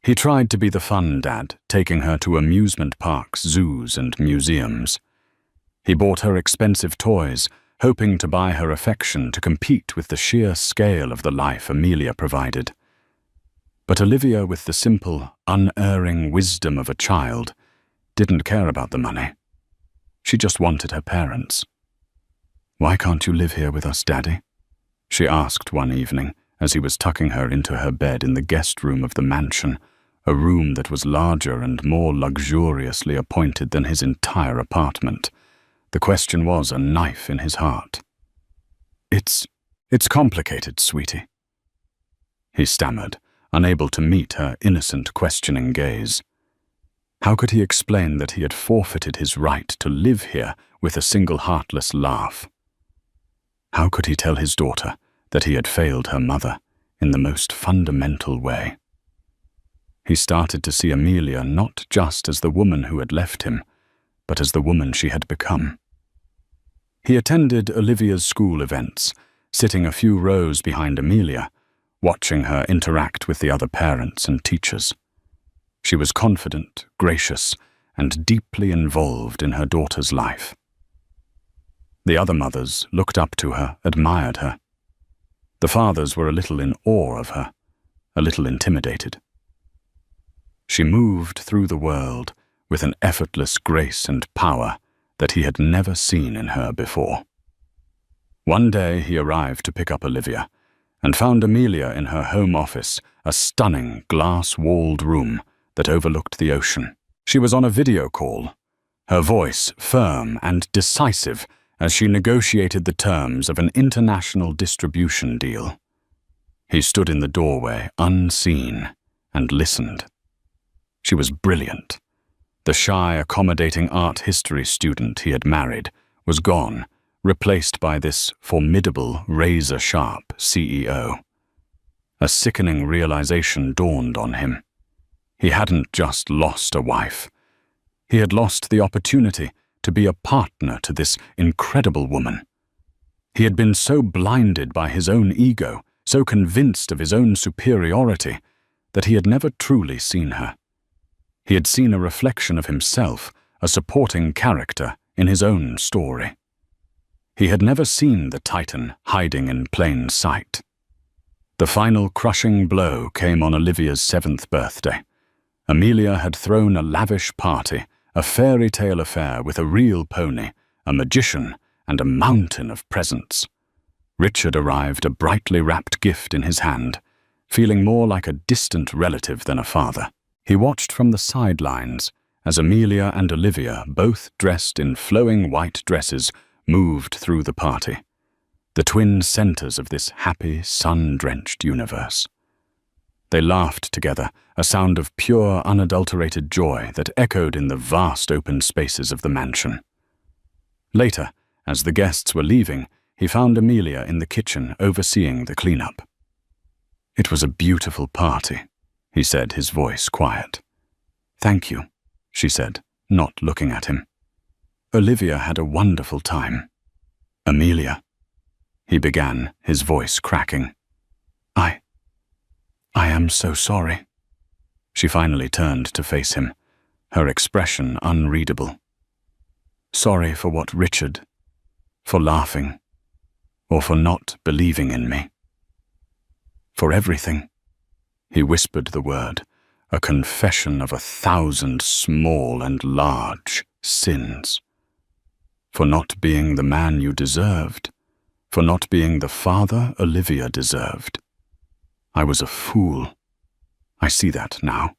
He tried to be the fun dad, taking her to amusement parks, zoos, and museums. He bought her expensive toys, hoping to buy her affection to compete with the sheer scale of the life Amelia provided. But Olivia, with the simple, unerring wisdom of a child, didn't care about the money. She just wanted her parents. "Why can't you live here with us, Daddy?" she asked one evening as he was tucking her into her bed in the guest room of the mansion, a room that was larger and more luxuriously appointed than his entire apartment. The question was a knife in his heart. It's complicated, sweetie," he stammered, unable to meet her innocent, questioning gaze. How could he explain that he had forfeited his right to live here with a single heartless laugh? How could he tell his daughter that he had failed her mother in the most fundamental way? He started to see Amelia not just as the woman who had left him, but as the woman she had become. He attended Olivia's school events, sitting a few rows behind Amelia, watching her interact with the other parents and teachers. She was confident, gracious, and deeply involved in her daughter's life. The other mothers looked up to her, admired her. The fathers were a little in awe of her, a little intimidated. She moved through the world with an effortless grace and power that he had never seen in her before. One day he arrived to pick up Olivia and found Amelia in her home office, a stunning glass-walled room that overlooked the ocean. She was on a video call, her voice firm and decisive as she negotiated the terms of an international distribution deal. He stood in the doorway, unseen, and listened. She was brilliant. The shy, accommodating art history student he had married was gone, replaced by this formidable, razor-sharp CEO. A sickening realization dawned on him. He hadn't just lost a wife. He had lost the opportunity to be a partner to this incredible woman. He had been so blinded by his own ego, so convinced of his own superiority, that he had never truly seen her. He had seen a reflection of himself, a supporting character in his own story. He had never seen the Titan hiding in plain sight. The final crushing blow came on Olivia's 7th birthday. Amelia had thrown a lavish party, a fairy tale affair with a real pony, a magician, and a mountain of presents. Richard arrived, a brightly wrapped gift in his hand, feeling more like a distant relative than a father. He watched from the sidelines as Amelia and Olivia, both dressed in flowing white dresses, moved through the party, the twin centers of this happy, sun-drenched universe. They laughed together, a sound of pure, unadulterated joy that echoed in the vast open spaces of the mansion. Later, as the guests were leaving, he found Amelia in the kitchen overseeing the cleanup. "It was a beautiful party," he said, his voice quiet. "Thank you," she said, not looking at him. "Olivia had a wonderful time." "Amelia," he began, his voice cracking. I am so sorry." She finally turned to face him, her expression unreadable. "Sorry for what, Richard? For laughing? Or for not believing in me?" "For everything." He whispered the word, a confession of 1,000 small and large sins. "For not being the man you deserved, for not being the father Olivia deserved. I was a fool. I see that now."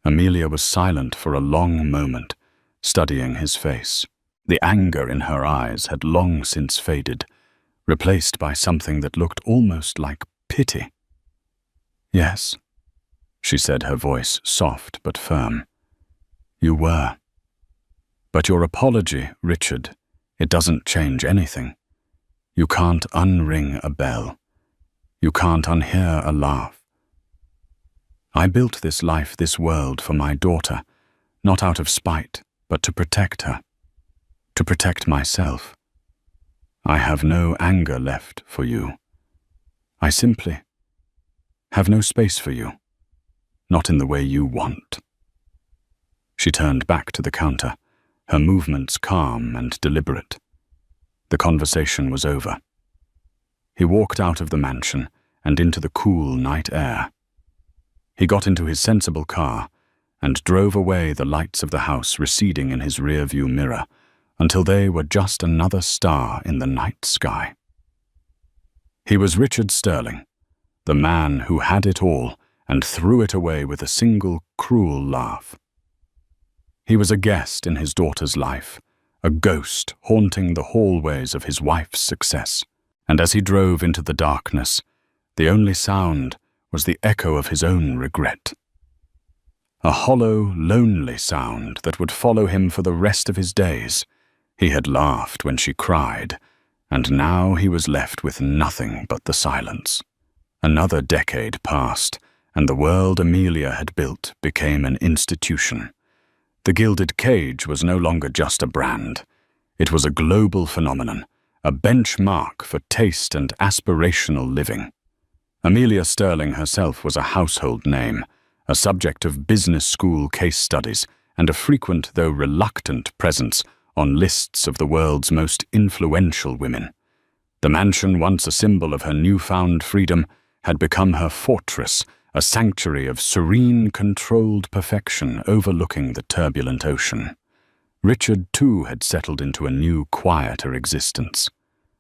Amelia was silent for a long moment, studying his face. The anger in her eyes had long since faded, replaced by something that looked almost like pity. "Yes," she said, her voice soft but firm. "You were. But your apology, Richard, it doesn't change anything. You can't unring a bell. You can't unhear a laugh. I built this life, this world for my daughter, not out of spite, but to protect her, to protect myself. I have no anger left for you. I simply have no space for you, not in the way you want." She turned back to the counter, her movements calm and deliberate. The conversation was over. He walked out of the mansion and into the cool night air. He got into his sensible car and drove away, the lights of the house receding in his rear-view mirror until they were just another star in the night sky. He was Richard Sterling, the man who had it all and threw it away with a single cruel laugh. He was a guest in his daughter's life, a ghost haunting the hallways of his wife's success. And as he drove into the darkness, the only sound was the echo of his own regret. A hollow, lonely sound that would follow him for the rest of his days. He had laughed when she cried, and now he was left with nothing but the silence. Another decade passed, and the world Amelia had built became an institution. The gilded cage was no longer just a brand. It was a global phenomenon, a benchmark for taste and aspirational living. Amelia Sterling herself was a household name, a subject of business school case studies, and a frequent though reluctant presence on lists of the world's most influential women. The mansion, once a symbol of her newfound freedom, had become her fortress, a sanctuary of serene, controlled perfection overlooking the turbulent ocean. Richard, too, had settled into a new, quieter existence.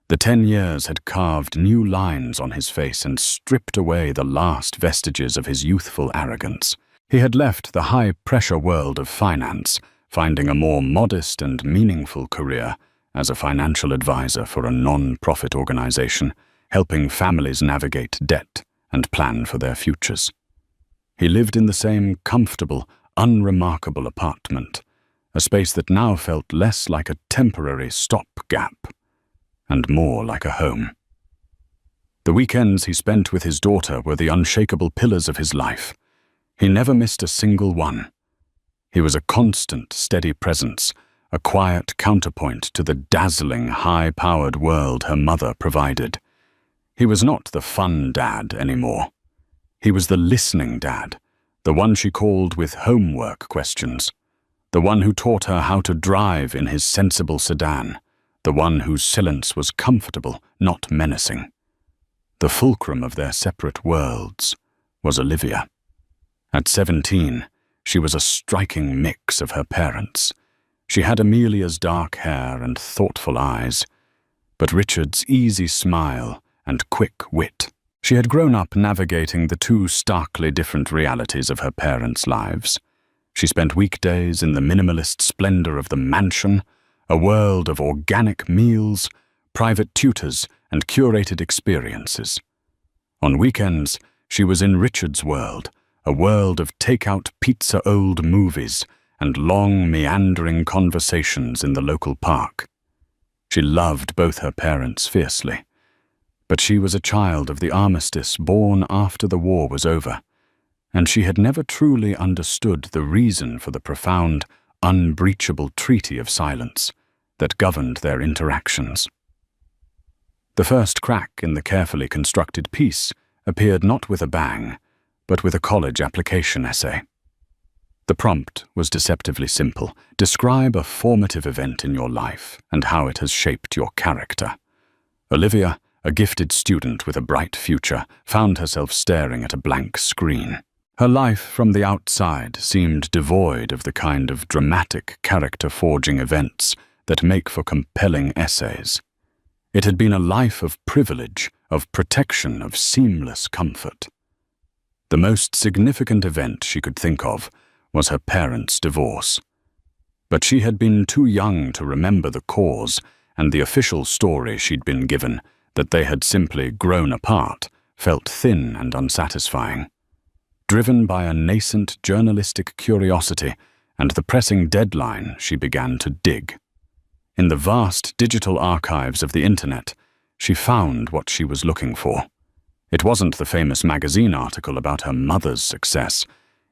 The 10 years had carved new lines on his face and stripped away the last vestiges of his youthful arrogance. He had left the high-pressure world of finance, finding a more modest and meaningful career as a financial advisor for a non-profit organization, helping families navigate debt and plan for their futures. He lived in the same comfortable, unremarkable apartment, a space that now felt less like a temporary stopgap and more like a home. The weekends he spent with his daughter were the unshakable pillars of his life. He never missed a single one. He was a constant, steady presence, a quiet counterpoint to the dazzling, high-powered world her mother provided. He was not the fun dad anymore. He was the listening dad, the one she called with homework questions, the one who taught her how to drive in his sensible sedan, the one whose silence was comfortable, not menacing. The fulcrum of their separate worlds was Olivia. At 17, she was a striking mix of her parents. She had Amelia's dark hair and thoughtful eyes, but Richard's easy smile and quick wit. She had grown up navigating the two starkly different realities of her parents' lives. She spent weekdays in the minimalist splendor of the mansion, a world of organic meals, private tutors, and curated experiences. On weekends, she was in Richard's world, a world of take-out pizza old movies and long, meandering conversations in the local park. She loved both her parents fiercely, but she was a child of the armistice born after the war was over, and she had never truly understood the reason for the profound, unbreachable treaty of silence that governed their interactions. The first crack in the carefully constructed piece appeared not with a bang, but with a college application essay. The prompt was deceptively simple. Describe a formative event in your life and how it has shaped your character. Olivia, a gifted student with a bright future, found herself staring at a blank screen. Her life from the outside seemed devoid of the kind of dramatic, character-forging events that make for compelling essays. It had been a life of privilege, of protection, of seamless comfort. The most significant event she could think of was her parents' divorce. But she had been too young to remember the cause and the official story she'd been given, that they had simply grown apart, felt thin and unsatisfying. Driven by a nascent journalistic curiosity and the pressing deadline, she began to dig. In the vast digital archives of the internet, she found what she was looking for. It wasn't the famous magazine article about her mother's success.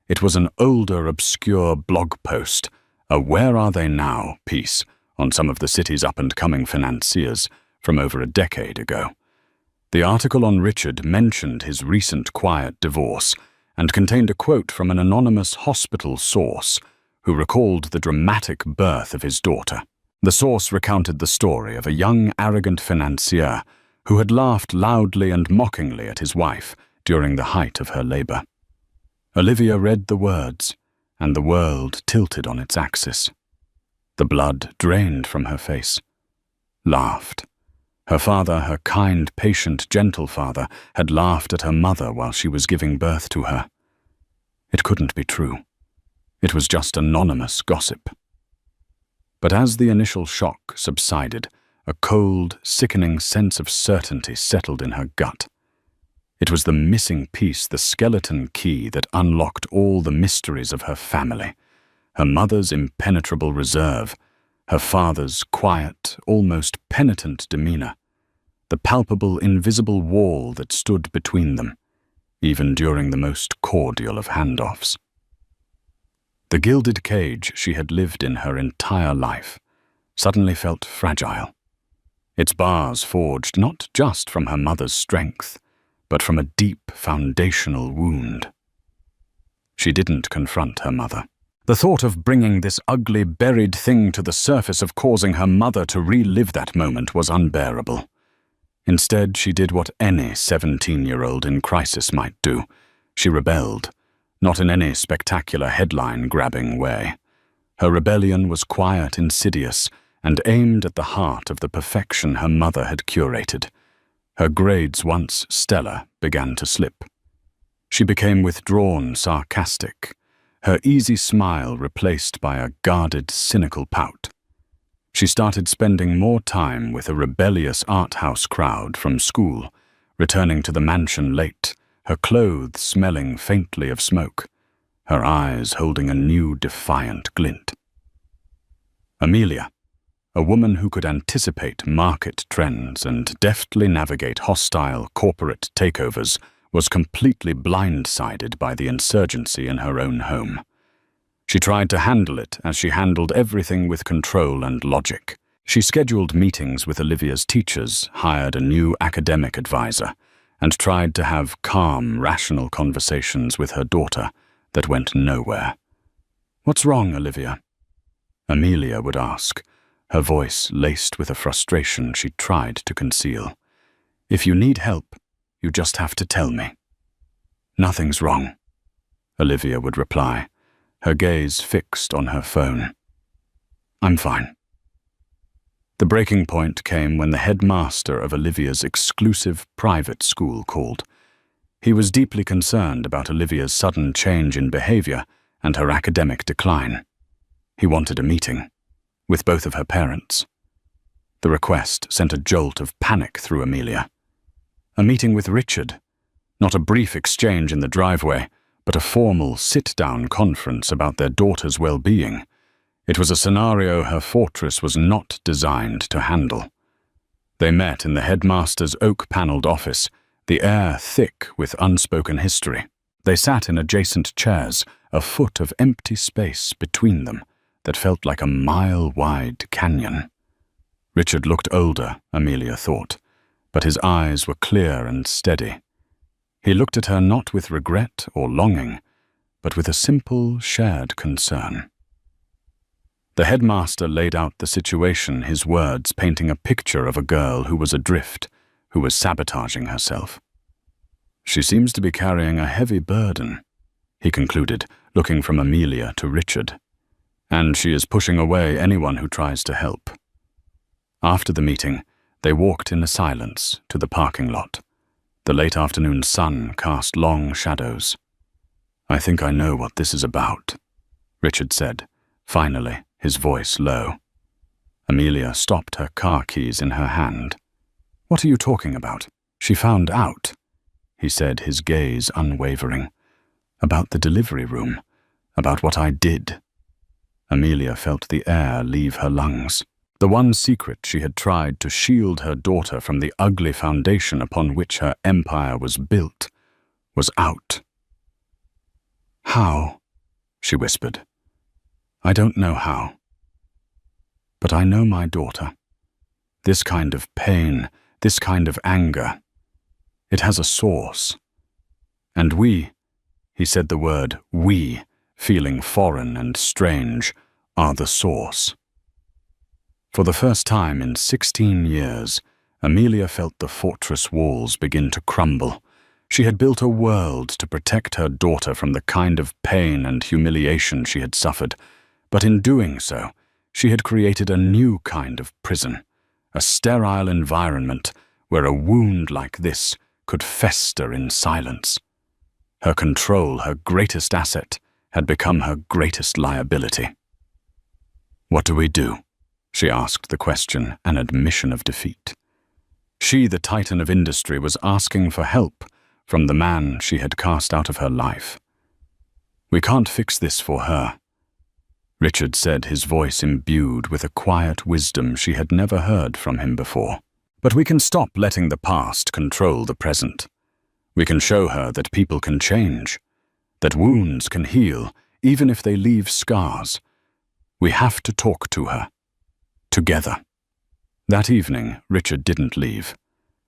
It was an older, obscure blog post, a "Where Are They Now" piece on some of the city's up-and-coming financiers from over a decade ago. The article on Richard mentioned his recent quiet divorce and contained a quote from an anonymous hospital source who recalled the dramatic birth of his daughter. The source recounted the story of a young, arrogant financier who had laughed loudly and mockingly at his wife during the height of her labor. Olivia read the words, and the world tilted on its axis. The blood drained from her face. Laughed. Her father, her kind, patient, gentle father, had laughed at her mother while she was giving birth to her. It couldn't be true. It was just anonymous gossip. But as the initial shock subsided, a cold, sickening sense of certainty settled in her gut. It was the missing piece, the skeleton key that unlocked all the mysteries of her family. Her mother's impenetrable reserve, her father's quiet, almost penitent demeanor, the palpable, invisible wall that stood between them, even during the most cordial of handoffs. The gilded cage she had lived in her entire life suddenly felt fragile. Its bars forged not just from her mother's strength, but from a deep foundational wound. She didn't confront her mother. The thought of bringing this ugly, buried thing to the surface, of causing her mother to relive that moment, was unbearable. Instead, she did what any 17-year-old in crisis might do. She rebelled, not in any spectacular headline-grabbing way. Her rebellion was quiet, insidious, and aimed at the heart of the perfection her mother had curated. Her grades, once stellar, began to slip. She became withdrawn, sarcastic, her easy smile replaced by a guarded, cynical pout. She started spending more time with a rebellious art house crowd from school, returning to the mansion late, her clothes smelling faintly of smoke, her eyes holding a new defiant glint. Amelia, a woman who could anticipate market trends and deftly navigate hostile corporate takeovers, was completely blindsided by the insurgency in her own home. She tried to handle it as she handled everything with control and logic. She scheduled meetings with Olivia's teachers, hired a new academic advisor, and tried to have calm, rational conversations with her daughter that went nowhere. "What's wrong, Olivia?" Amelia would ask, her voice laced with a frustration she tried to conceal. "If you need help, you just have to tell me." "Nothing's wrong," Olivia would reply, her gaze fixed on her phone. "I'm fine." The breaking point came when the headmaster of Olivia's exclusive private school called. He was deeply concerned about Olivia's sudden change in behavior and her academic decline. He wanted a meeting with both of her parents. The request sent a jolt of panic through Amelia. A meeting with Richard, not a brief exchange in the driveway, but a formal sit-down conference about their daughter's well-being. It was a scenario her fortress was not designed to handle. They met in the headmaster's oak-paneled office, the air thick with unspoken history. They sat in adjacent chairs, a foot of empty space between them that felt like a mile-wide canyon. Richard looked older, Amelia thought, but his eyes were clear and steady. He looked at her not with regret or longing, but with a simple, shared concern. The headmaster laid out the situation, his words painting a picture of a girl who was adrift, who was sabotaging herself. "She seems to be carrying a heavy burden," he concluded, looking from Amelia to Richard. "And she is pushing away anyone who tries to help." After the meeting, they walked in a silence to the parking lot. The late afternoon sun cast long shadows. "I think I know what this is about," Richard said, finally, his voice low. Amelia stopped her car keys in her hand. "What are you talking about?" "She found out," he said, his gaze unwavering. "About the delivery room, about what I did." Amelia felt the air leave her lungs. The one secret she had tried to shield her daughter from the ugly foundation upon which her empire was built was out. "How?" she whispered. "I don't know how. But I know my daughter. This kind of pain, this kind of anger, it has a source. And we," he said the word we, feeling foreign and strange, "are the source." For the first time in 16 years, Amelia felt the fortress walls begin to crumble. She had built a world to protect her daughter from the kind of pain and humiliation she had suffered, but in doing so, she had created a new kind of prison, a sterile environment where a wound like this could fester in silence. Her control, her greatest asset, had become her greatest liability. "What do we do?" she asked the question, an admission of defeat. She, the titan of industry, was asking for help from the man she had cast out of her life. "We can't fix this for her," Richard said, his voice imbued with a quiet wisdom she had never heard from him before. "But we can stop letting the past control the present. We can show her that people can change, that wounds can heal, even if they leave scars. We have to talk to her. Together." That evening, Richard didn't leave.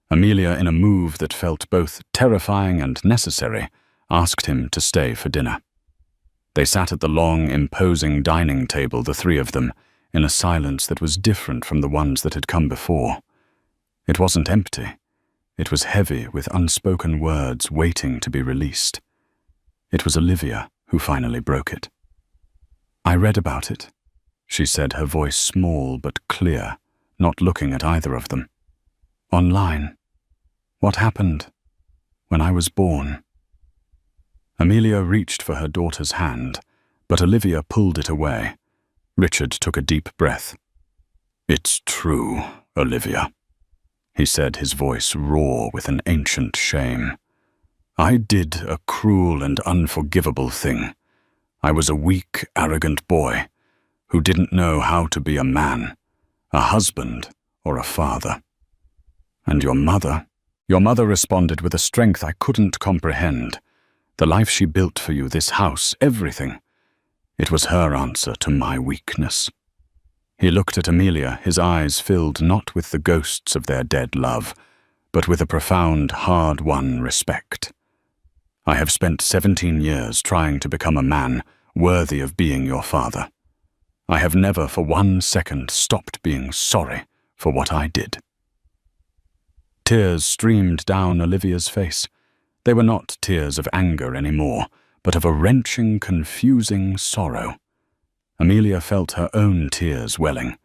Amelia, in a move that felt both terrifying and necessary, asked him to stay for dinner. They sat at the long, imposing dining table, the three of them, in a silence that was different from the ones that had come before. It wasn't empty. It was heavy with unspoken words waiting to be released. It was Olivia who finally broke it. "I read about it," she said, her voice small but clear, not looking at either of them. "Online. What happened when I was born?" Amelia reached for her daughter's hand, but Olivia pulled it away. Richard took a deep breath. "It's true, Olivia," he said, his voice raw with an ancient shame. "I did a cruel and unforgivable thing. I was a weak, arrogant boy who didn't know how to be a man, a husband, or a father. And your mother responded with a strength I couldn't comprehend. The life she built for you, this house, everything. It was her answer to my weakness." He looked at Amelia, his eyes filled not with the ghosts of their dead love, but with a profound, hard-won respect. "I have spent 17 years trying to become a man worthy of being your father. I have never for 1 second stopped being sorry for what I did." Tears streamed down Olivia's face. They were not tears of anger anymore, but of a wrenching, confusing sorrow. Amelia felt her own tears welling.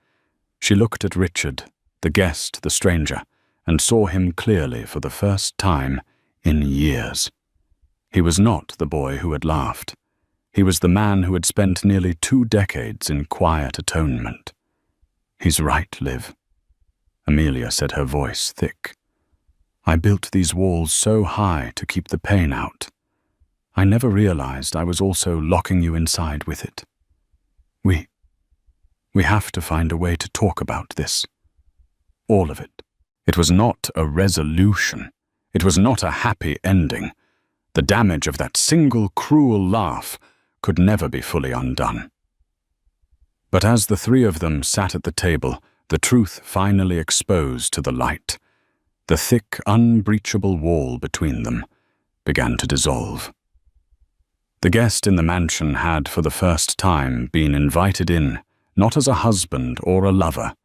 She looked at Richard, the guest, the stranger, and saw him clearly for the first time in years. He was not the boy who had laughed. He was the man who had spent nearly 2 decades in quiet atonement. "He's right, Liv," Amelia said, her voice thick. "I built these walls so high to keep the pain out. I never realized I was also locking you inside with it. We have to find a way to talk about this. All of it. It was not a resolution. It was not a happy ending. The damage of that single cruel laugh could never be fully undone." But as the three of them sat at the table, the truth finally exposed to the light. The thick, unbreachable wall between them began to dissolve. The guest in the mansion had, for the first time, been invited in, not as a husband or a lover,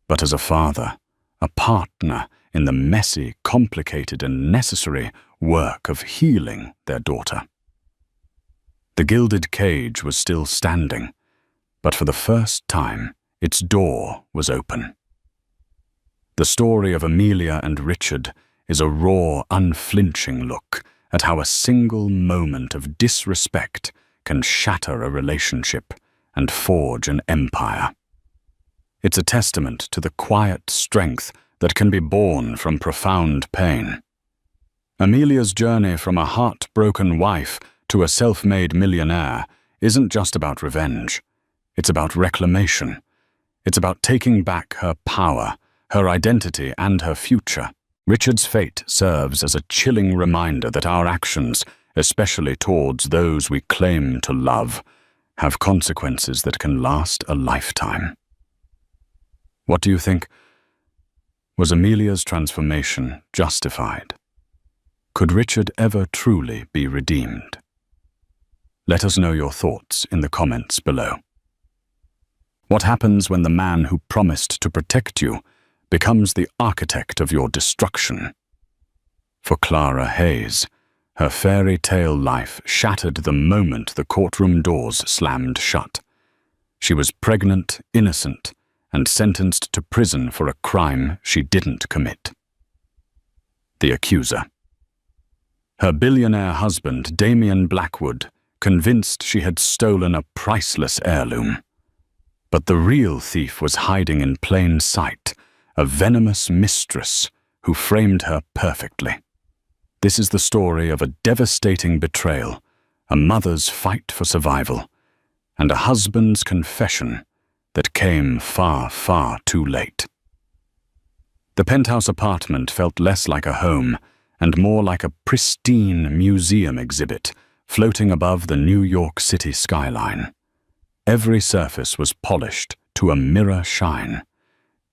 but as a father, a partner in the messy, complicated, and necessary work of healing their daughter. The gilded cage was still standing, but for the first time, its door was open. The story of Amelia and Richard is a raw, unflinching look at how a single moment of disrespect can shatter a relationship and forge an empire. It's a testament to the quiet strength that can be born from profound pain. Amelia's journey from a heartbroken wife to a self-made millionaire isn't just about revenge. It's about reclamation. It's about taking back her power, her identity, and her future. Richard's fate serves as a chilling reminder that our actions, especially towards those we claim to love, have consequences that can last a lifetime. What do you think? Was Amelia's transformation justified? Could Richard ever truly be redeemed? Let us know your thoughts in the comments below. What happens when the man who promised to protect you becomes the architect of your destruction? For Clara Hayes, her fairy tale life shattered the moment the courtroom doors slammed shut. She was pregnant, innocent, and sentenced to prison for a crime she didn't commit. The accuser. Her billionaire husband, Damian Blackwood, convinced she had stolen a priceless heirloom. But the real thief was hiding in plain sight, a venomous mistress who framed her perfectly. This is the story of a devastating betrayal, a mother's fight for survival, and a husband's confession that came far, far too late. The penthouse apartment felt less like a home and more like a pristine museum exhibit floating above the New York City skyline. Every surface was polished to a mirror shine.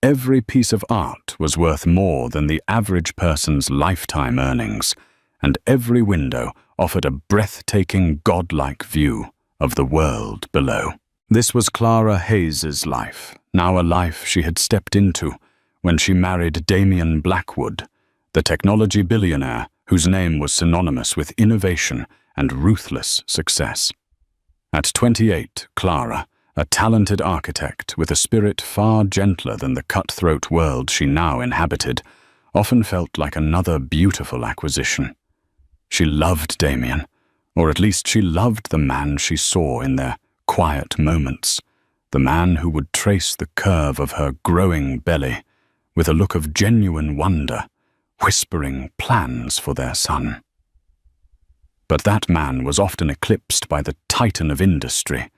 Every piece of art was worth more than the average person's lifetime earnings, and every window offered a breathtaking, godlike view of the world below. This was Clara Hayes's life, now a life she had stepped into when she married Damien Blackwood, the technology billionaire whose name was synonymous with innovation and ruthless success. At 28, Clara, a talented architect with a spirit far gentler than the cutthroat world she now inhabited, often felt like another beautiful acquisition. She loved Damien, or at least she loved the man she saw in their quiet moments, the man who would trace the curve of her growing belly with a look of genuine wonder, whispering plans for their son. But that man was often eclipsed by the titan of industry,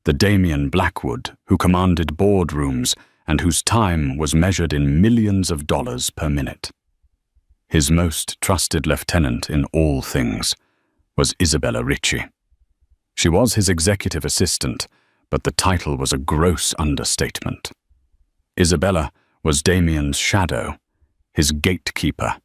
the Damien Blackwood who commanded boardrooms and whose time was measured in millions of dollars per minute. His most trusted lieutenant in all things was Isabella Ritchie. She was his executive assistant, but the title was a gross understatement. Isabella was Damien's shadow, his gatekeeper,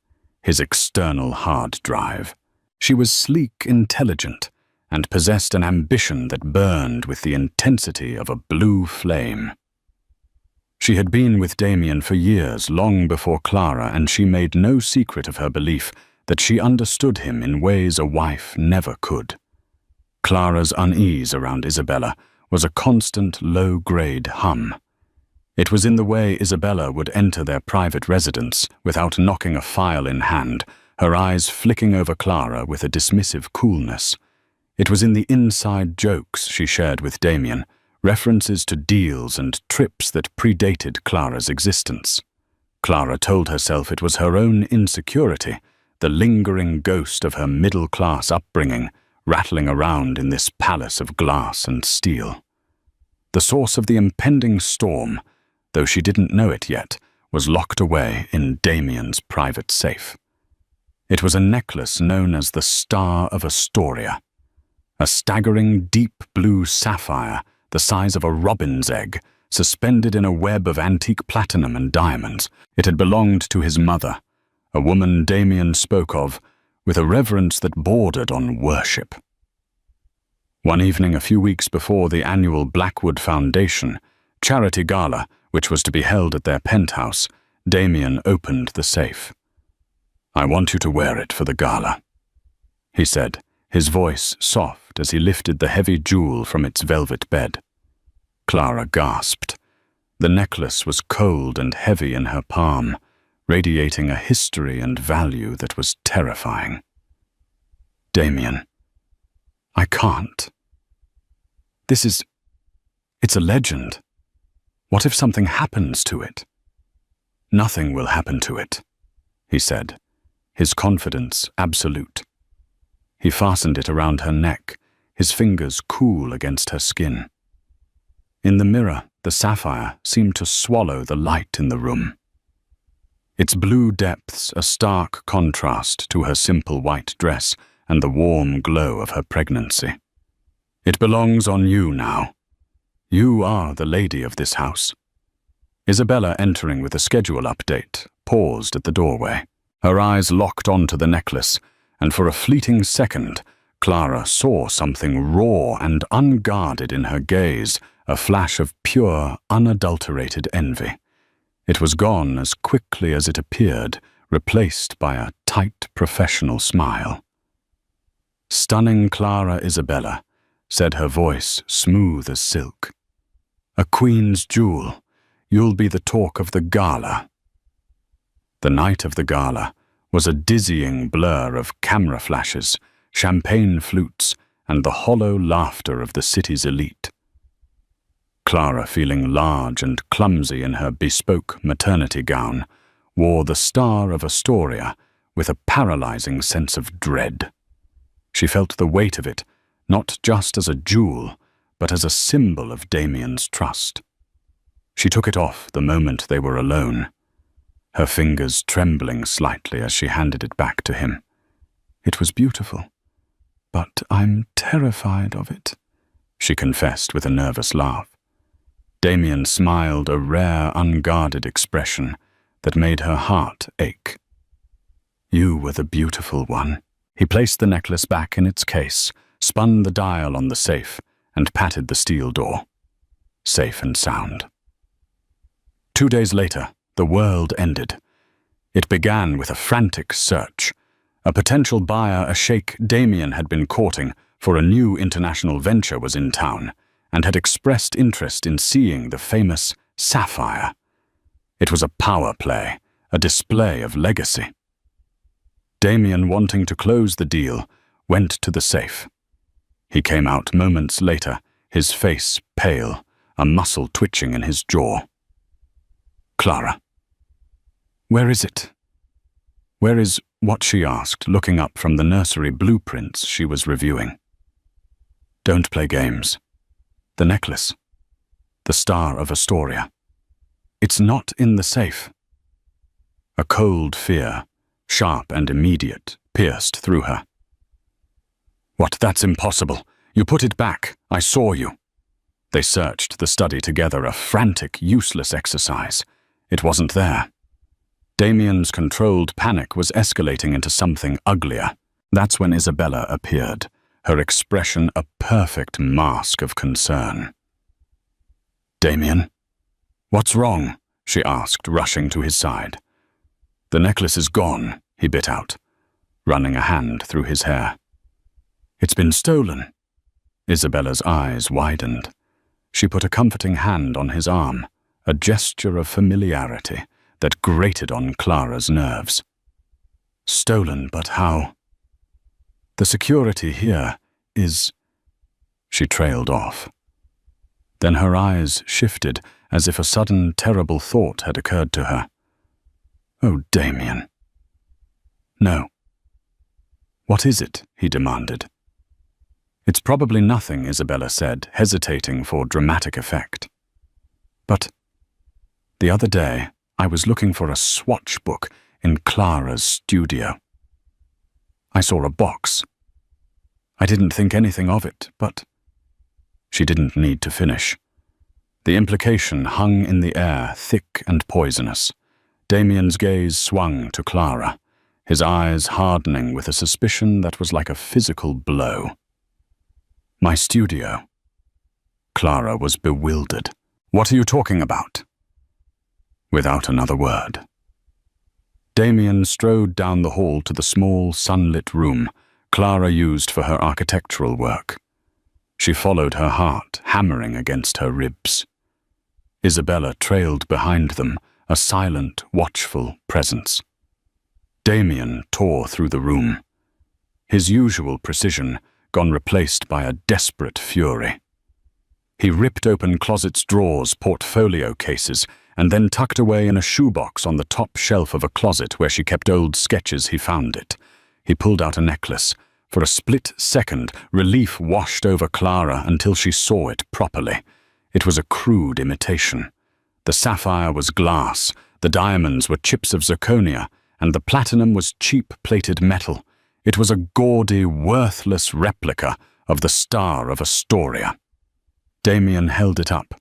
his external hard drive. She was sleek, intelligent, and possessed an ambition that burned with the intensity of a blue flame. She had been with Damien for years, long before Clara, and she made no secret of her belief that she understood him in ways a wife never could. Clara's unease around Isabella was a constant low-grade hum. It was in the way Isabella would enter their private residence without knocking a file in hand, her eyes flicking over Clara with a dismissive coolness. It was in the inside jokes she shared with Damien, references to deals and trips that predated Clara's existence. Clara told herself it was her own insecurity, the lingering ghost of her middle-class upbringing, rattling around in this palace of glass and steel. The source of the impending storm, though she didn't know it yet, was locked away in Damien's private safe. It was a necklace known as the Star of Astoria, a staggering deep blue sapphire the size of a robin's egg, suspended in a web of antique platinum and diamonds. It had belonged to his mother, a woman Damien spoke of with a reverence that bordered on worship. One evening a few weeks before the annual Blackwood Foundation charity gala, which was to be held at their penthouse, Damien opened the safe. "I want you to wear it for the gala," he said, his voice soft as he lifted the heavy jewel from its velvet bed. Clara gasped. The necklace was cold and heavy in her palm, radiating a history and value that was terrifying. "Damien, I can't. It's a legend. What if something happens to it?" "Nothing will happen to it," he said, his confidence absolute. He fastened it around her neck, his fingers cool against her skin. In the mirror, the sapphire seemed to swallow the light in the room. Its blue depths a stark contrast to her simple white dress and the warm glow of her pregnancy. "It belongs on you now. You are the lady of this house." Isabella, entering with a schedule update, paused at the doorway. Her eyes locked onto the necklace, and for a fleeting second, Clara saw something raw and unguarded in her gaze, a flash of pure, unadulterated envy. It was gone as quickly as it appeared, replaced by a tight, professional smile. "Stunning Clara Isabella," said her voice smooth as silk. "A queen's jewel. You'll be the talk of the gala." The night of the gala was a dizzying blur of camera flashes, champagne flutes, and the hollow laughter of the city's elite. Clara, feeling large and clumsy in her bespoke maternity gown, wore the Star of Astoria with a paralyzing sense of dread. She felt the weight of it, not just as a jewel, but as a symbol of Damien's trust. She took it off the moment they were alone, her fingers trembling slightly as she handed it back to him. "It was beautiful, but I'm terrified of it," she confessed with a nervous laugh. Damien smiled, a rare, unguarded expression that made her heart ache. "You were the beautiful one." He placed the necklace back in its case, spun the dial on the safe, and patted the steel door. Safe and sound. 2 days later, the world ended. It began with a frantic search. A potential buyer a sheikh Damien had been courting for a new international venture was in town and had expressed interest in seeing the famous sapphire. It was a power play, a display of legacy. Damien, wanting to close the deal, went to the safe. He came out moments later, his face pale, a muscle twitching in his jaw. "Clara." "Where is it?" "Where is what?" she asked, looking up from the nursery blueprints she was reviewing. "Don't play games. The necklace. The Star of Astoria. It's not in the safe." A cold fear, sharp and immediate, pierced through her. "What? That's impossible. You put it back. I saw you." They searched the study together, a frantic, useless exercise. It wasn't there. Damien's controlled panic was escalating into something uglier. That's when Isabella appeared, her expression a perfect mask of concern. "Damien? What's wrong?" she asked, rushing to his side. "The necklace is gone," he bit out, running a hand through his hair. "It's been stolen." Isabella's eyes widened. She put a comforting hand on his arm, a gesture of familiarity that grated on Clara's nerves. "Stolen, but how?" "The security here is—" She trailed off. Then her eyes shifted as if a sudden terrible thought had occurred to her. "Oh, Damien." "No." "What is it?" he demanded. "It's probably nothing," Isabella said, hesitating for dramatic effect. "But the other day, I was looking for a swatch book in Clara's studio. I saw a box. I didn't think anything of it, but—" She didn't need to finish. The implication hung in the air, thick and poisonous. Damien's gaze swung to Clara, his eyes hardening with a suspicion that was like a physical blow. "My studio." Clara was bewildered. "What are you talking about?" Without another word. Damien strode down the hall to the small, sunlit room Clara used for her architectural work. She followed her heart, hammering against her ribs. Isabella trailed behind them, a silent, watchful presence. Damien tore through the room, his usual precision gone replaced by a desperate fury. He ripped open closets' drawers, portfolio cases, and then tucked away in a shoebox on the top shelf of a closet where she kept old sketches he found it. He pulled out a necklace. For a split second, relief washed over Clara until she saw it properly. It was a crude imitation. The sapphire was glass, the diamonds were chips of zirconia, and the platinum was cheap plated metal. It was a gaudy, worthless replica of the Star of Astoria. Damien held it up.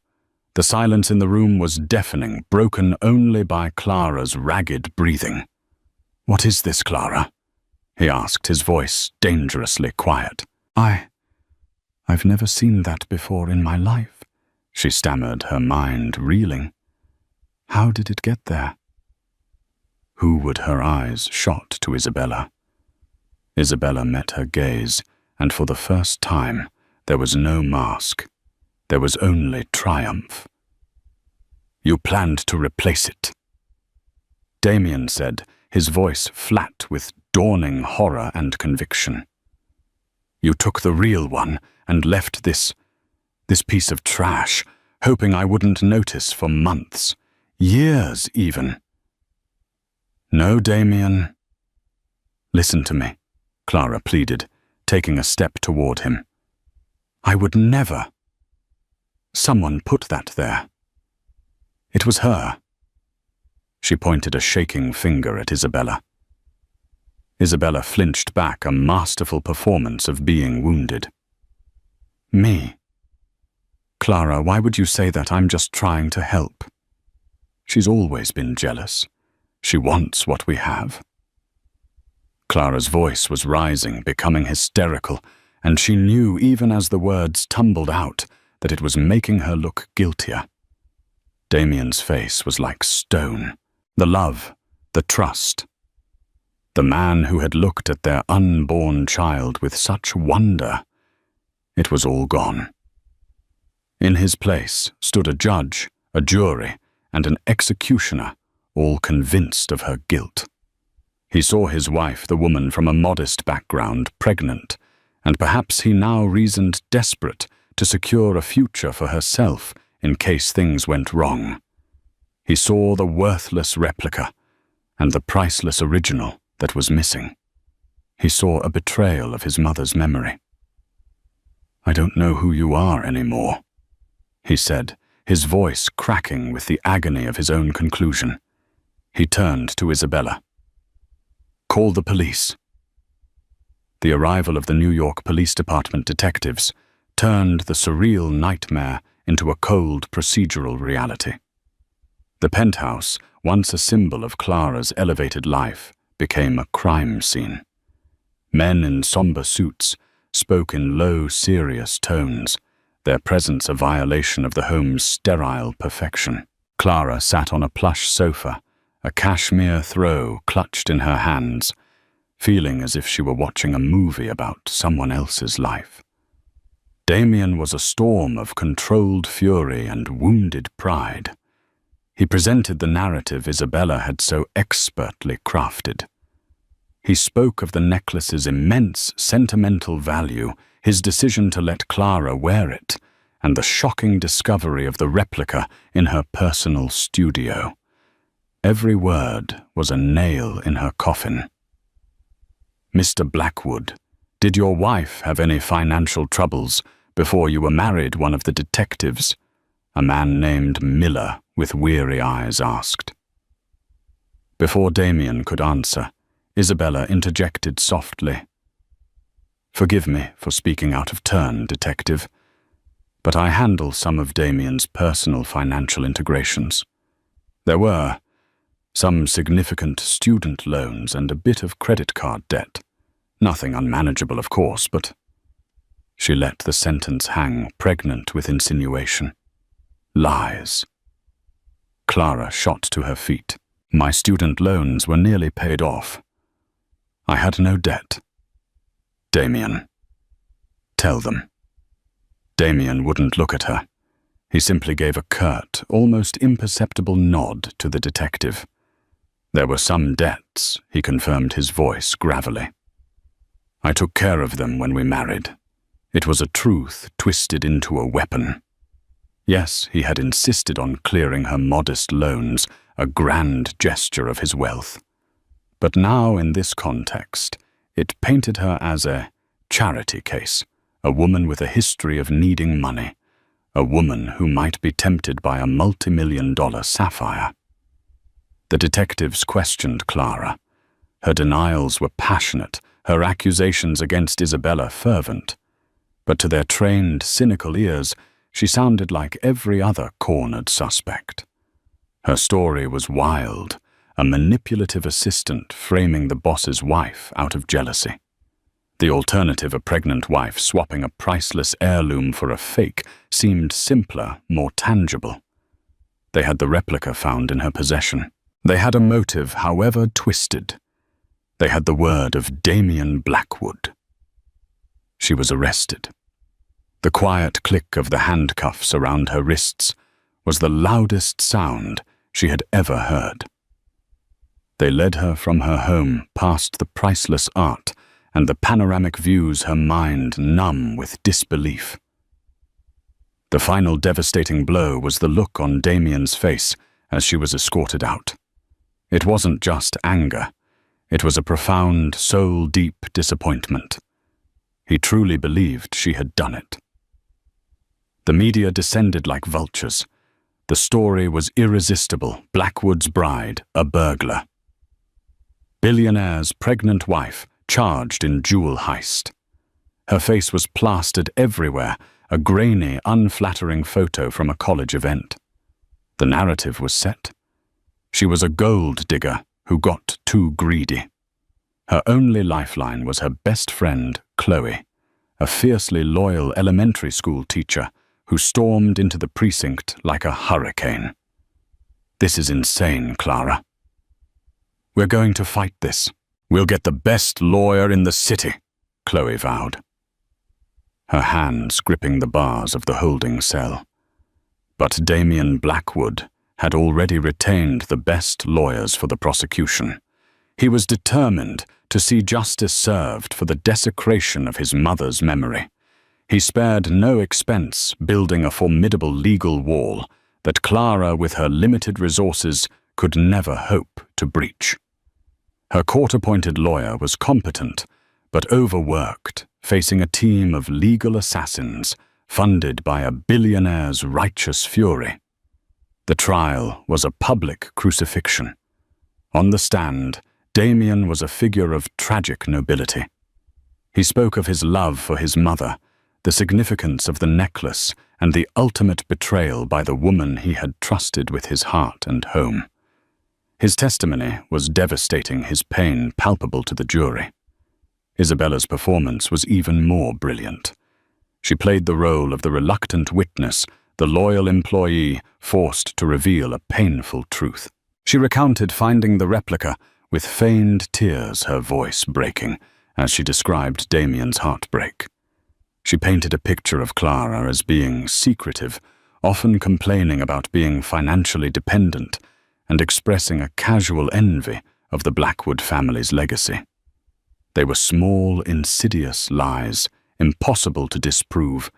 The silence in the room was deafening, broken only by Clara's ragged breathing. "What is this, Clara?" he asked, his voice dangerously quiet. I've never seen that before in my life," she stammered, her mind reeling. "How did it get there?" Who would her eyes shot to Isabella? Isabella met her gaze, and for the first time, there was no mask. There was only triumph. "You planned to replace it," Damien said, his voice flat with dawning horror and conviction. "You took the real one and left this piece of trash, hoping I wouldn't notice for months, years even." "No, Damien." "Listen to me," Clara pleaded, taking a step toward him. "I would never. Someone put that there. It was her." She pointed a shaking finger at Isabella. Isabella flinched back, a masterful performance of being wounded. "Me? Clara, why would you say that? I'm just trying to help. She's always been jealous. She wants what we have." Clara's voice was rising, becoming hysterical, and she knew even as the words tumbled out that it was making her look guiltier. Damien's face was like stone. The love, the trust. The man who had looked at their unborn child with such wonder, it was all gone. In his place stood a judge, a jury, and an executioner, all convinced of her guilt. He saw his wife, the woman from a modest background, pregnant, and perhaps he now reasoned desperate to secure a future for herself in case things went wrong. He saw the worthless replica and the priceless original that was missing. He saw a betrayal of his mother's memory. "I don't know who you are anymore," he said, his voice cracking with the agony of his own conclusion. He turned to Isabella. "Call the police." The arrival of the New York Police Department detectives turned the surreal nightmare into a cold procedural reality. The penthouse, once a symbol of Clara's elevated life, became a crime scene. Men in somber suits spoke in low, serious tones, their presence a violation of the home's sterile perfection. Clara sat on a plush sofa, a cashmere throw clutched in her hands, feeling as if she were watching a movie about someone else's life. Damien was a storm of controlled fury and wounded pride. He presented the narrative Isabella had so expertly crafted. He spoke of the necklace's immense sentimental value, his decision to let Clara wear it, and the shocking discovery of the replica in her personal studio. Every word was a nail in her coffin. "Mr. Blackwood, did your wife have any financial troubles before you were married?" one of the detectives, a man named Miller with weary eyes, asked. Before Damien could answer, Isabella interjected softly. "Forgive me for speaking out of turn, detective, but I handle some of Damien's personal financial integrations. There were some significant student loans and a bit of credit card debt. Nothing unmanageable, of course, but—" She let the sentence hang, pregnant with insinuation. Lies. Clara shot to her feet. "My student loans were nearly paid off. I had no debt." "Damien, tell them." Damien wouldn't look at her. He simply gave a curt, almost imperceptible nod to the detective. "There were some debts," he confirmed, his voice gravelly. "I took care of them when we married. It was a truth twisted into a weapon." Yes, he had insisted on clearing her modest loans, a grand gesture of his wealth. But now, in this context, it painted her as a charity case, a woman with a history of needing money, a woman who might be tempted by a multi-million-dollar sapphire. The detectives questioned Clara. Her denials were passionate, her accusations against Isabella fervent. But to their trained, cynical ears, she sounded like every other cornered suspect. Her story was wild, a manipulative assistant framing the boss's wife out of jealousy. The alternative, a pregnant wife swapping a priceless heirloom for a fake, seemed simpler, more tangible. They had the replica found in her possession. They had a motive, however twisted. They had the word of Damien Blackwood. She was arrested. The quiet click of the handcuffs around her wrists was the loudest sound she had ever heard. They led her from her home past the priceless art and the panoramic views, her mind numb with disbelief. The final devastating blow was the look on Damien's face as she was escorted out. It wasn't just anger. It was a profound, soul-deep disappointment. He truly believed she had done it. The media descended like vultures. The story was irresistible. Blackwood's bride, a burglar. Billionaire's pregnant wife, charged in jewel heist. Her face was plastered everywhere, a grainy, unflattering photo from a college event. The narrative was set. She was a gold digger who got too greedy. Her only lifeline was her best friend, Chloe, a fiercely loyal elementary school teacher who stormed into the precinct like a hurricane. "This is insane, Clara. We're going to fight this. We'll get the best lawyer in the city," Chloe vowed, her hands gripping the bars of the holding cell. But Damien Blackwood had already retained the best lawyers for the prosecution. He was determined to see justice served for the desecration of his mother's memory. He spared no expense building a formidable legal wall that Clara, with her limited resources, could never hope to breach. Her court-appointed lawyer was competent, but overworked, facing a team of legal assassins funded by a billionaire's righteous fury. The trial was a public crucifixion. On the stand, Damien was a figure of tragic nobility. He spoke of his love for his mother, the significance of the necklace, and the ultimate betrayal by the woman he had trusted with his heart and home. His testimony was devastating, his pain palpable to the jury. Isabella's performance was even more brilliant. She played the role of the reluctant witness, the loyal employee forced to reveal a painful truth. She recounted finding the replica, with feigned tears, her voice breaking, as she described Damien's heartbreak. She painted a picture of Clara as being secretive, often complaining about being financially dependent, and expressing a casual envy of the Blackwood family's legacy. They were small, insidious lies, impossible to disprove,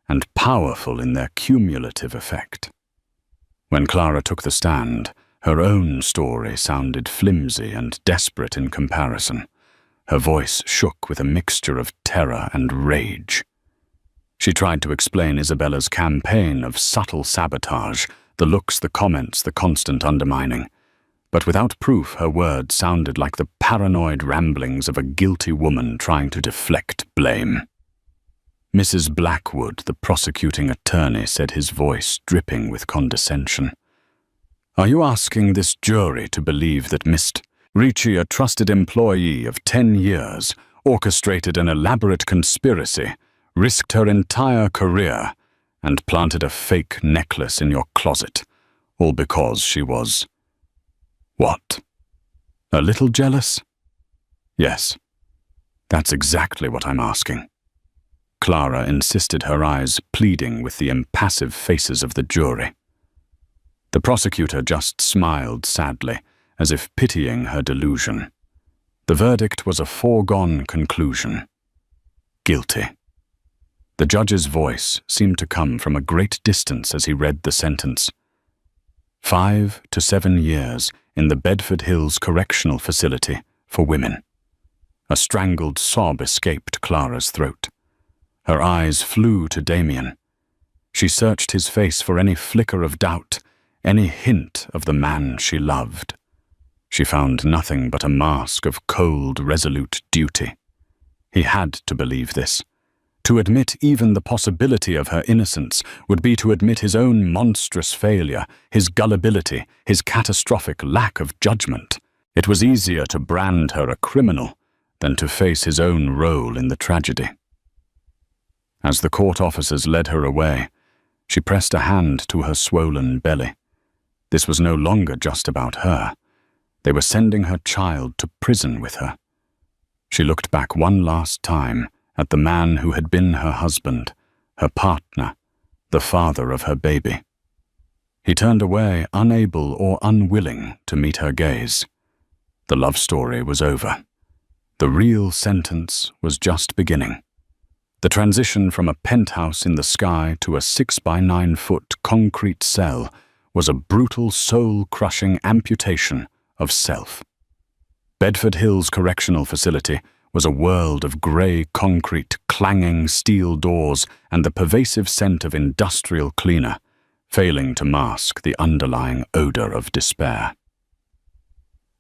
and powerful in their cumulative effect. When Clara took the stand, her own story sounded flimsy and desperate in comparison. Her voice shook with a mixture of terror and rage. She tried to explain Isabella's campaign of subtle sabotage, the looks, the comments, the constant undermining. But without proof, her words sounded like the paranoid ramblings of a guilty woman trying to deflect blame. Mrs. Blackwood, the prosecuting attorney, said, his voice dripping with condescension. "Are you asking this jury to believe that Miss Ricci, a trusted employee of 10 years, orchestrated an elaborate conspiracy, risked her entire career, and planted a fake necklace in your closet, all because she was... what? A little jealous? Yes, that's exactly what I'm asking." Clara insisted, her eyes pleading with the impassive faces of the jury. The prosecutor just smiled sadly, as if pitying her delusion. The verdict was a foregone conclusion. Guilty. The judge's voice seemed to come from a great distance as he read the sentence. 5 to 7 years in the Bedford Hills Correctional Facility for women. A strangled sob escaped Clara's throat. Her eyes flew to Damien. She searched his face for any flicker of doubt, any hint of the man she loved. She found nothing but a mask of cold, resolute duty. He had to believe this. To admit even the possibility of her innocence would be to admit his own monstrous failure, his gullibility, his catastrophic lack of judgment. It was easier to brand her a criminal than to face his own role in the tragedy. As the court officers led her away, she pressed a hand to her swollen belly. This was no longer just about her. They were sending her child to prison with her. She looked back one last time at the man who had been her husband, her partner, the father of her baby. He turned away, unable or unwilling to meet her gaze. The love story was over. The real sentence was just beginning. The transition from a penthouse in the sky to a 6-by-9-foot concrete cell was a brutal, soul-crushing amputation of self. Bedford Hills Correctional Facility was a world of grey concrete, clanging steel doors, and the pervasive scent of industrial cleaner, failing to mask the underlying odour of despair.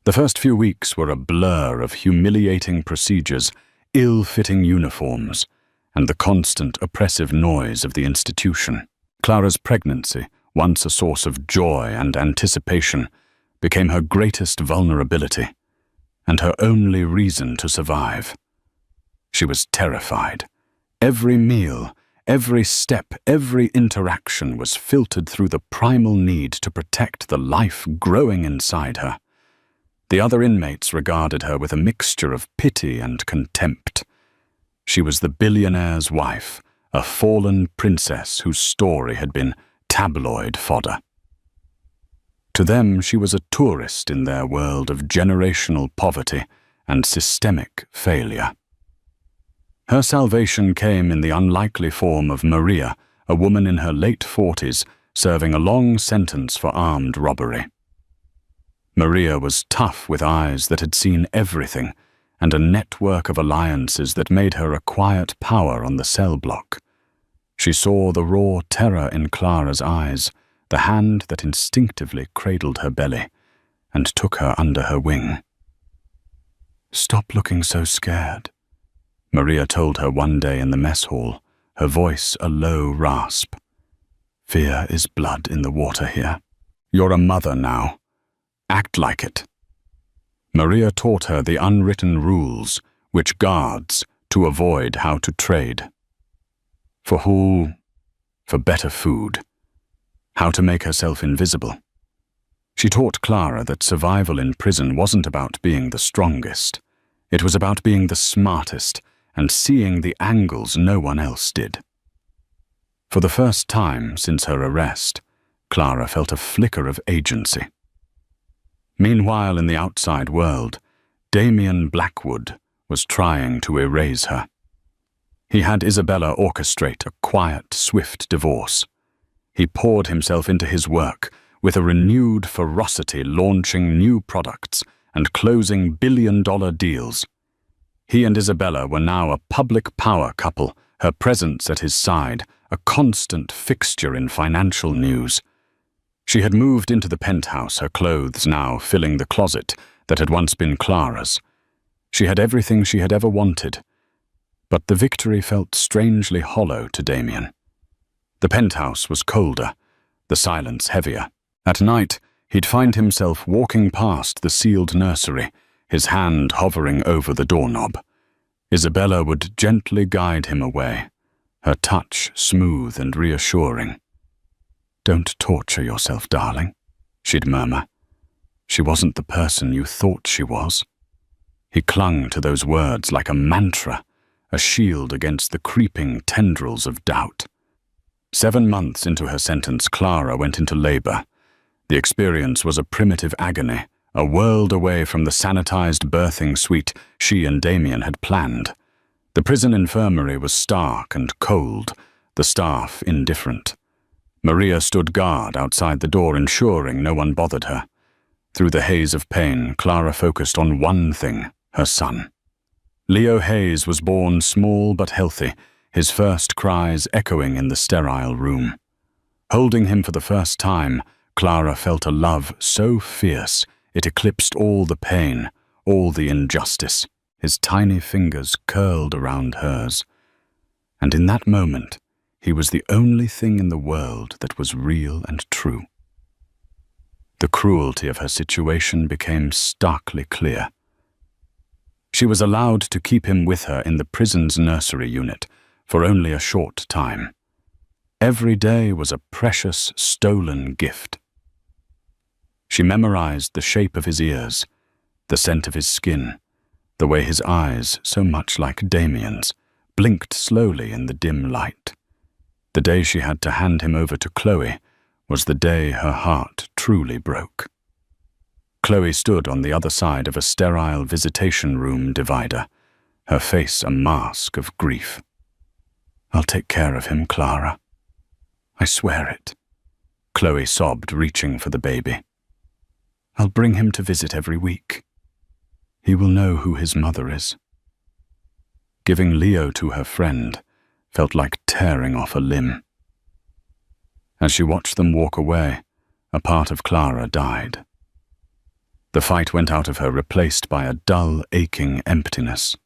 The first few weeks were a blur of humiliating procedures, ill-fitting uniforms, and the constant oppressive noise of the institution. Clara's pregnancy, once a source of joy and anticipation, became her greatest vulnerability, and her only reason to survive. She was terrified, Every meal, every step, every interaction was filtered through the primal need to protect the life growing inside her. The other inmates regarded her with a mixture of pity and contempt. She was the billionaire's wife, a fallen princess whose story had been tabloid fodder. To them, she was a tourist in their world of generational poverty and systemic failure. Her salvation came in the unlikely form of Maria, a woman in her late 40s, serving a long sentence for armed robbery. Maria was tough with eyes that had seen everything, and a network of alliances that made her a quiet power on the cell block. She saw the raw terror in Clara's eyes, the hand that instinctively cradled her belly, and took her under her wing. "Stop looking so scared," Maria told her one day in the mess hall, her voice a low rasp. "Fear is blood in the water here. You're a mother now. Act like it." Maria taught her the unwritten rules, which guards to avoid how to trade. For who? For better food. How to make herself invisible. She taught Clara that survival in prison wasn't about being the strongest. It was about being the smartest and seeing the angles no one else did. For the first time since her arrest, Clara felt a flicker of agency. Meanwhile, in the outside world, Damien Blackwood was trying to erase her. He had Isabella orchestrate a quiet, swift divorce. He poured himself into his work, with a renewed ferocity, launching new products and closing billion-dollar deals. He and Isabella were now a public power couple, her presence at his side, a constant fixture in financial news. She had moved into the penthouse, her clothes now filling the closet that had once been Clara's. She had everything she had ever wanted, but the victory felt strangely hollow to Damien. The penthouse was colder, the silence heavier. At night, he'd find himself walking past the sealed nursery, his hand hovering over the doorknob. Isabella would gently guide him away, her touch smooth and reassuring. "Don't torture yourself, darling," she'd murmur. "She wasn't the person you thought she was." He clung to those words like a mantra, a shield against the creeping tendrils of doubt. 7 months into her sentence, Clara went into labor. The experience was a primitive agony, a world away from the sanitized birthing suite she and Damien had planned. The prison infirmary was stark and cold, the staff indifferent. Maria stood guard outside the door, ensuring no one bothered her. Through the haze of pain, Clara focused on one thing, her son. Leo Hayes was born small but healthy, his first cries echoing in the sterile room. Holding him for the first time, Clara felt a love so fierce it eclipsed all the pain, all the injustice. His tiny fingers curled around hers. And in that moment, he was the only thing in the world that was real and true. The cruelty of her situation became starkly clear. She was allowed to keep him with her in the prison's nursery unit for only a short time. Every day was a precious, stolen gift. She memorized the shape of his ears, the scent of his skin, the way his eyes, so much like Damien's, blinked slowly in the dim light. The day she had to hand him over to Chloe was the day her heart truly broke. Chloe stood on the other side of a sterile visitation room divider, her face a mask of grief. "I'll take care of him, Clara. I swear it," Chloe sobbed, reaching for the baby. "I'll bring him to visit every week. He will know who his mother is." Giving Leo to her friend felt like tearing off a limb. As she watched them walk away, a part of Clara died. The fight went out of her, replaced by a dull, aching emptiness.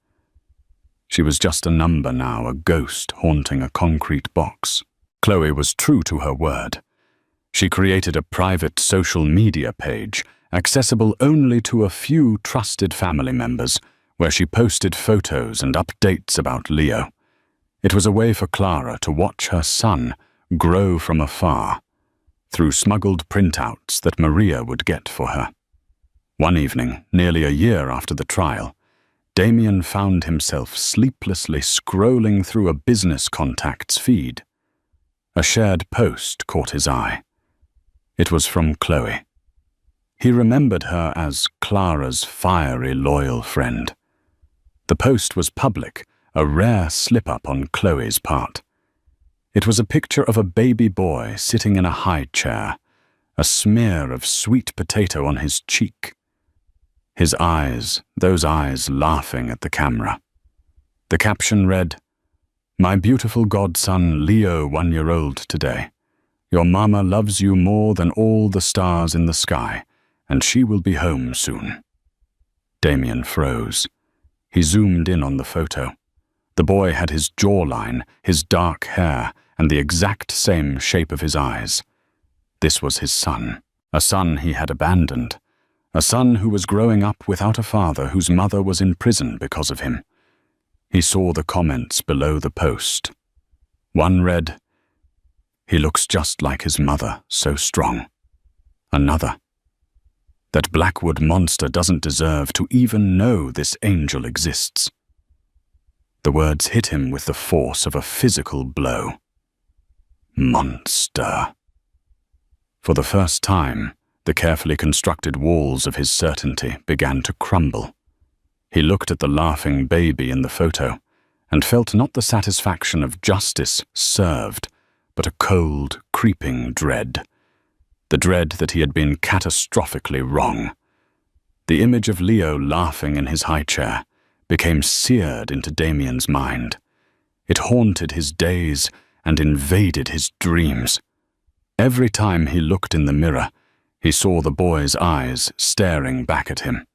She was just a number now, a ghost haunting a concrete box. Chloe was true to her word. She created a private social media page, accessible only to a few trusted family members, where she posted photos and updates about Leo. It was a way for Clara to watch her son grow from afar, through smuggled printouts that Maria would get for her. One evening, nearly a year after the trial, Damien found himself sleeplessly scrolling through a business contact's feed. A shared post caught his eye. It was from Chloe. He remembered her as Clara's fiery, loyal friend. The post was public, a rare slip-up on Chloe's part. It was a picture of a baby boy sitting in a high chair, a smear of sweet potato on his cheek. His eyes, those eyes laughing at the camera. The caption read, "My beautiful godson Leo 1-year-old today. Your mama loves you more than all the stars in the sky, and she will be home soon." Damien froze. He zoomed in on the photo. The boy had his jawline, his dark hair, and the exact same shape of his eyes. This was his son, a son he had abandoned, a son who was growing up without a father whose mother was in prison because of him. He saw the comments below the post. One read, "He looks just like his mother, so strong." Another, "That Blackwood monster doesn't deserve to even know this angel exists." The words hit him with the force of a physical blow. Monster. For the first time, the carefully constructed walls of his certainty began to crumble. He looked at the laughing baby in the photo and felt not the satisfaction of justice served, but a cold, creeping dread. The dread that he had been catastrophically wrong. The image of Leo laughing in his high chair became seared into Damien's mind. It haunted his days and invaded his dreams. Every time he looked in the mirror, he saw the boy's eyes staring back at him.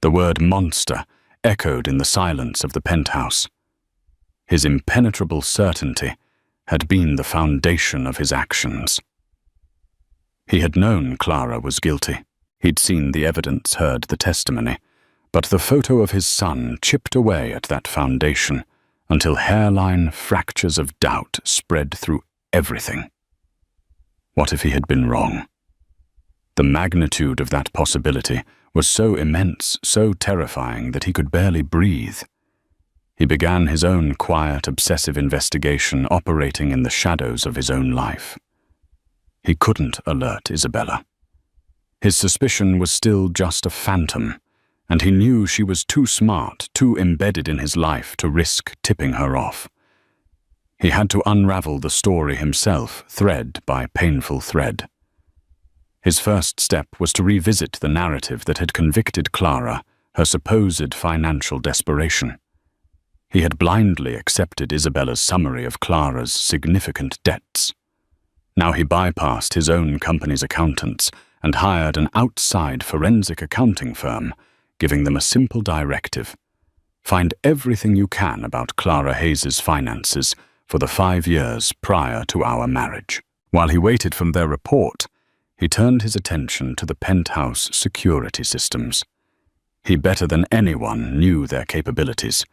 The word monster echoed in the silence of the penthouse. His impenetrable certainty had been the foundation of his actions. He had known Clara was guilty. He'd seen the evidence, heard the testimony, but the photo of his son chipped away at that foundation until hairline fractures of doubt spread through everything. What if he had been wrong? The magnitude of that possibility was so immense, so terrifying that he could barely breathe. He began his own quiet, obsessive investigation operating in the shadows of his own life. He couldn't alert Isabella. His suspicion was still just a phantom, and he knew she was too smart, too embedded in his life to risk tipping her off. He had to unravel the story himself, thread by painful thread. His first step was to revisit the narrative that had convicted Clara, her supposed financial desperation. He had blindly accepted Isabella's summary of Clara's significant debts. Now he bypassed his own company's accountants and hired an outside forensic accounting firm, giving them a simple directive: find everything you can about Clara Hayes's finances for the 5 years prior to our marriage. While he waited for their report, he turned his attention to the penthouse security systems. He better than anyone knew their capabilities.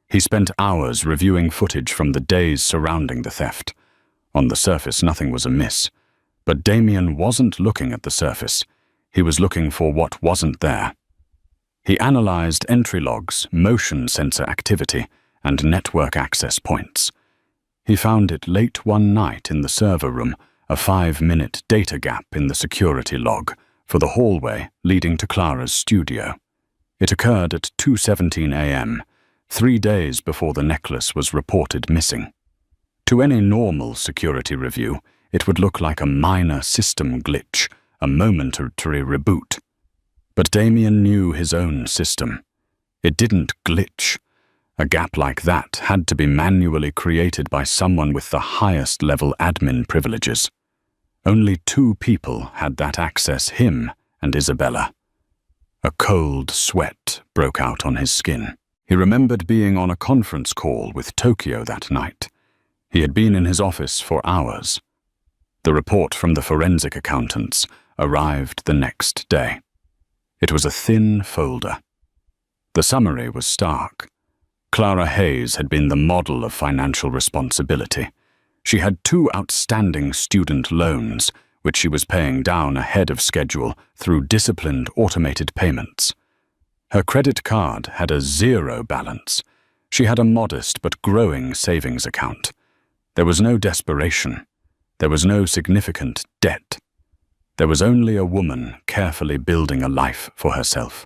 He spent hours reviewing footage from the days surrounding the theft. On the surface, nothing was amiss, but Damien wasn't looking at the surface. He was looking for what wasn't there. He analyzed entry logs, motion sensor activity, and network access points. He found it late one night in the server room, a 5-minute data gap in the security log for the hallway leading to Clara's studio. It occurred at 2:17 a.m., 3 days before the necklace was reported missing. To any normal security review, it would look like a minor system glitch, a momentary reboot. But Damien knew his own system. It didn't glitch. A gap like that had to be manually created by someone with the highest level admin privileges. Only 2 people had that access, him and Isabella. A cold sweat broke out on his skin. He remembered being on a conference call with Tokyo that night. He had been in his office for hours. The report from the forensic accountants arrived the next day. It was a thin folder. The summary was stark. Clara Hayes had been the model of financial responsibility. She had 2 outstanding student loans, which she was paying down ahead of schedule through disciplined automated payments. Her credit card had a 0 balance. She had a modest but growing savings account. There was no desperation. There was no significant debt. There was only a woman carefully building a life for herself.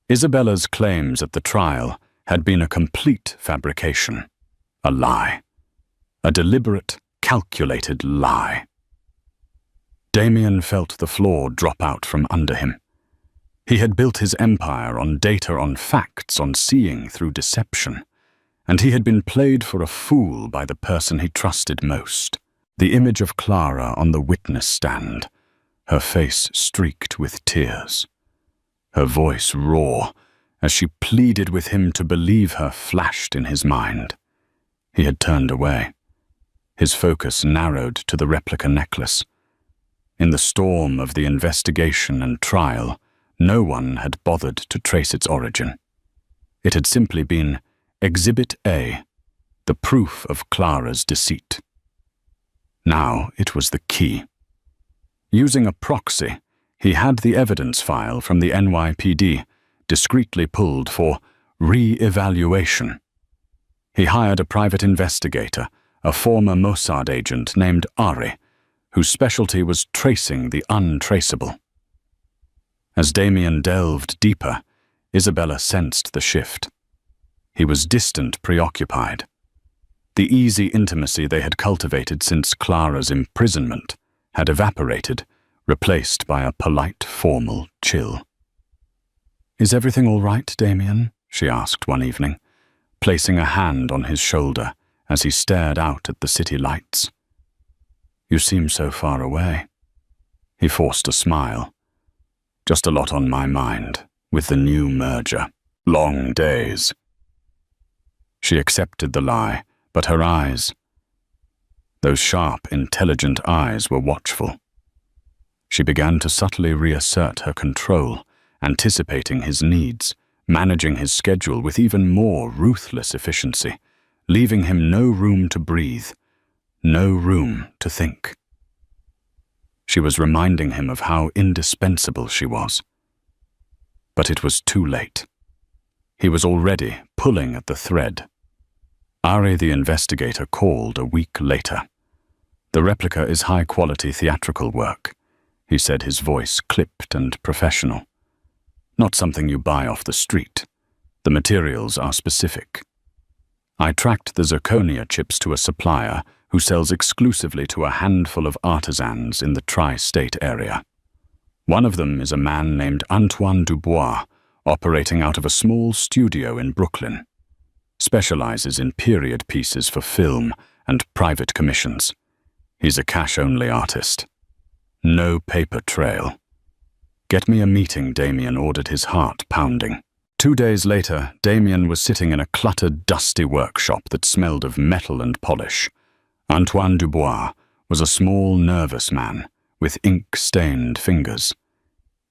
Isabella's claims at the trial had been a complete fabrication, a lie, a deliberate, calculated lie. Damien felt the floor drop out from under him. He had built his empire on data, on facts, on seeing through deception, and he had been played for a fool by the person he trusted most. The image of Clara on the witness stand, her face streaked with tears, her voice raw as she pleaded with him to believe her, flashed in his mind. He had turned away. His focus narrowed to the replica necklace. In the storm of the investigation and trial, no one had bothered to trace its origin. It had simply been Exhibit A, the proof of Clara's deceit. Now it was the key. Using a proxy, he had the evidence file from the NYPD discreetly pulled for re-evaluation. He hired a private investigator, a former Mossad agent named Ari, whose specialty was tracing the untraceable. As Damien delved deeper, Isabella sensed the shift. He was distant, preoccupied. The easy intimacy they had cultivated since Clara's imprisonment had evaporated, replaced by a polite, formal chill. "Is everything all right, Damien?" she asked one evening, placing a hand on his shoulder as he stared out at the city lights. "You seem so far away." He forced a smile. "Just a lot on my mind, with the new merger. Long days." She accepted the lie, but her eyes, those sharp, intelligent eyes, were watchful. She began to subtly reassert her control, anticipating his needs, managing his schedule with even more ruthless efficiency, leaving him no room to breathe, no room to think. She was reminding him of how indispensable she was. But it was too late. He was already pulling at the thread. Ari the investigator called a week later. "The replica is high-quality theatrical work," he said, his voice clipped and professional. "Not something you buy off the street. The materials are specific. I tracked the zirconia chips to a supplier who sells exclusively to a handful of artisans in the tri-state area. One of them is a man named Antoine Dubois, operating out of a small studio in Brooklyn. Specializes in period pieces for film and private commissions. He's a cash-only artist. No paper trail. Get me a meeting," Damien ordered, his heart pounding. 2 days later, Damien was sitting in a cluttered, dusty workshop that smelled of metal and polish. Antoine Dubois was a small, nervous man with ink-stained fingers.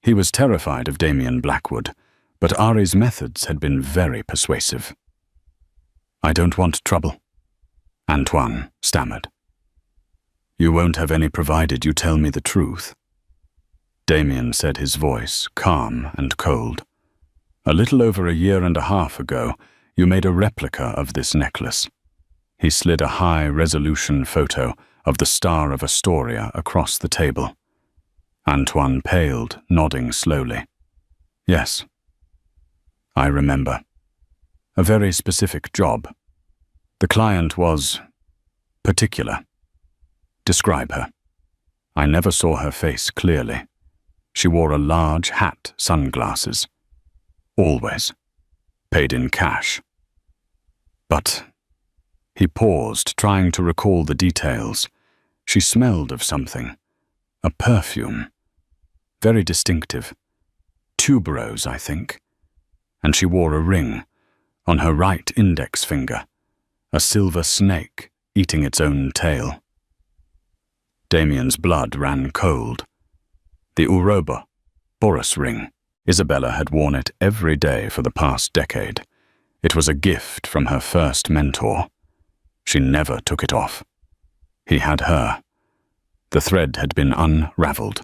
He was terrified of Damien Blackwood, but Ari's methods had been very persuasive. "I don't want trouble," Antoine stammered. "You won't have any provided you tell me the truth," Damien said, his voice calm and cold. "A little over a year and a half ago, you made a replica of this necklace." He slid a high-resolution photo of the Star of Astoria across the table. Antoine paled, nodding slowly. "Yes, I remember. A very specific job. The client was particular. Describe her." "I never saw her face clearly. She wore a large hat, sunglasses. Always. Paid in cash. But..." He paused, trying to recall the details. "She smelled of something. A perfume. Very distinctive. Tuberose, I think. And she wore a ring on her right index finger. A silver snake eating its own tail." Damien's blood ran cold. The Boros ring. Isabella had worn it every day for the past decade. It was a gift from her first mentor. She never took it off. He had her. The thread had been unraveled.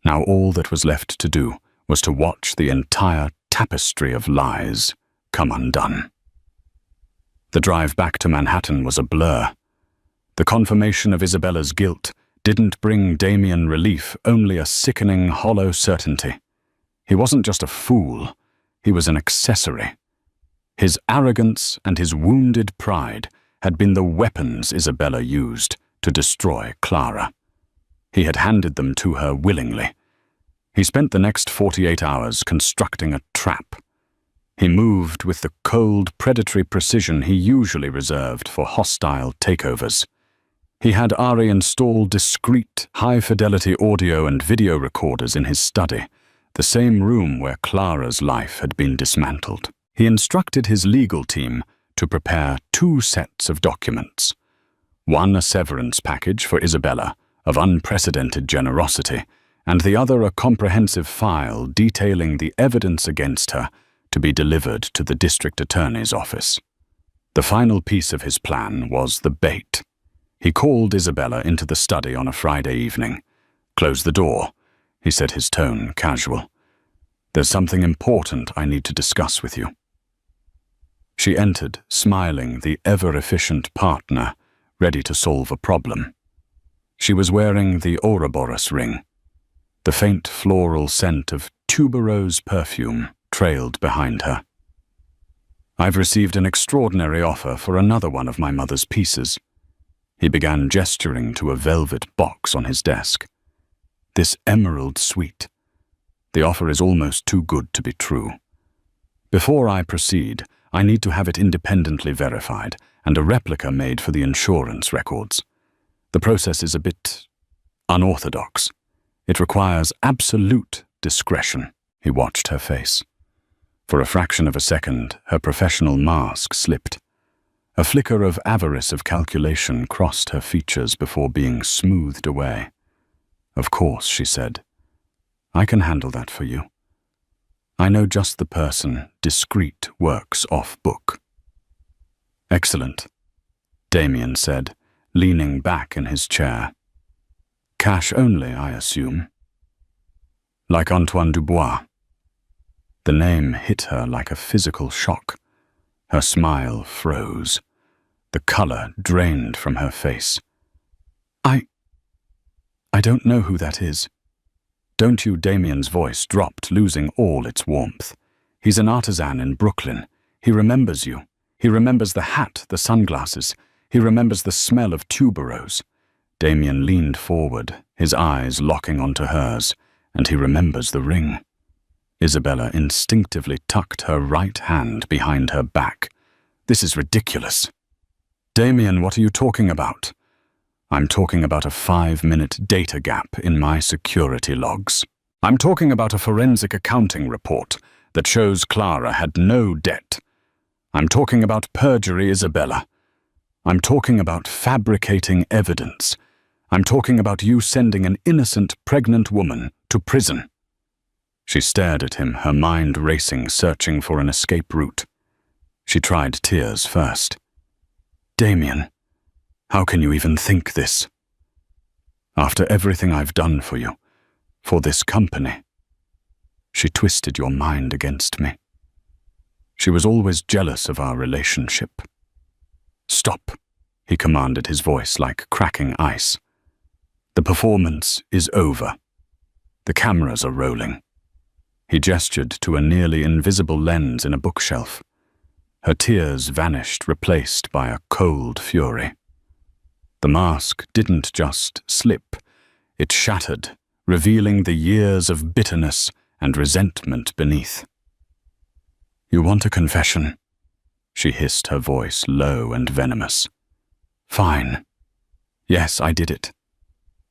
Now all that was left to do was to watch the entire tapestry of lies come undone. The drive back to Manhattan was a blur. The confirmation of Isabella's guilt didn't bring Damien relief, only a sickening, hollow certainty. He wasn't just a fool, he was an accessory. His arrogance and his wounded pride had been the weapons Isabella used to destroy Clara. He had handed them to her willingly. He spent the next 48 hours constructing a trap. He moved with the cold, predatory precision he usually reserved for hostile takeovers. He had Ari install discreet, high-fidelity audio and video recorders in his study, the same room where Clara's life had been dismantled. He instructed his legal team to prepare 2 sets of documents. One a severance package for Isabella, of unprecedented generosity, and the other a comprehensive file detailing the evidence against her to be delivered to the district attorney's office. The final piece of his plan was the bait. He called Isabella into the study on a Friday evening. "Close the door," he said, his tone casual. "There's something important I need to discuss with you." She entered, smiling, the ever-efficient partner, ready to solve a problem. She was wearing the Ouroboros ring. The faint floral scent of tuberose perfume trailed behind her. "I've received an extraordinary offer for another one of my mother's pieces." He began gesturing to a velvet box on his desk. "This emerald suite. The offer is almost too good to be true. Before I proceed, I need to have it independently verified and a replica made for the insurance records. The process is a bit unorthodox. It requires absolute discretion." He watched her face. For a fraction of a second, her professional mask slipped. A flicker of avarice of calculation crossed her features before being smoothed away. "Of course," she said. "I can handle that for you. I know just the person discreet works off book." "Excellent," Damien said, leaning back in his chair. "Cash only, I assume." "Like Antoine Dubois." The name hit her like a physical shock. Her smile froze. The color drained from her face. I don't know who that is." "Don't you?" Damien's voice dropped, losing all its warmth. "He's an artisan in Brooklyn. He remembers you. He remembers the hat, the sunglasses. He remembers the smell of tuberose." Damien leaned forward, his eyes locking onto hers, "and he remembers the ring." Isabella instinctively tucked her right hand behind her back. "This is ridiculous." "Damien, what are you talking about?" "I'm talking about a 5-minute data gap in my security logs. I'm talking about a forensic accounting report that shows Clara had no debt. I'm talking about perjury, Isabella. I'm talking about fabricating evidence. I'm talking about you sending an innocent pregnant woman to prison." She stared at him, her mind racing, searching for an escape route. She tried tears first. "Damien, how can you even think this? After everything I've done for you, for this company. She twisted your mind against me. She was always jealous of our relationship." "Stop," he commanded, his voice like cracking ice. "The performance is over. The cameras are rolling." He gestured to a nearly invisible lens in a bookshelf. Her tears vanished, replaced by a cold fury. The mask didn't just slip, it shattered, revealing the years of bitterness and resentment beneath. "You want a confession?" She hissed, her voice low and venomous. "Fine. Yes, I did it.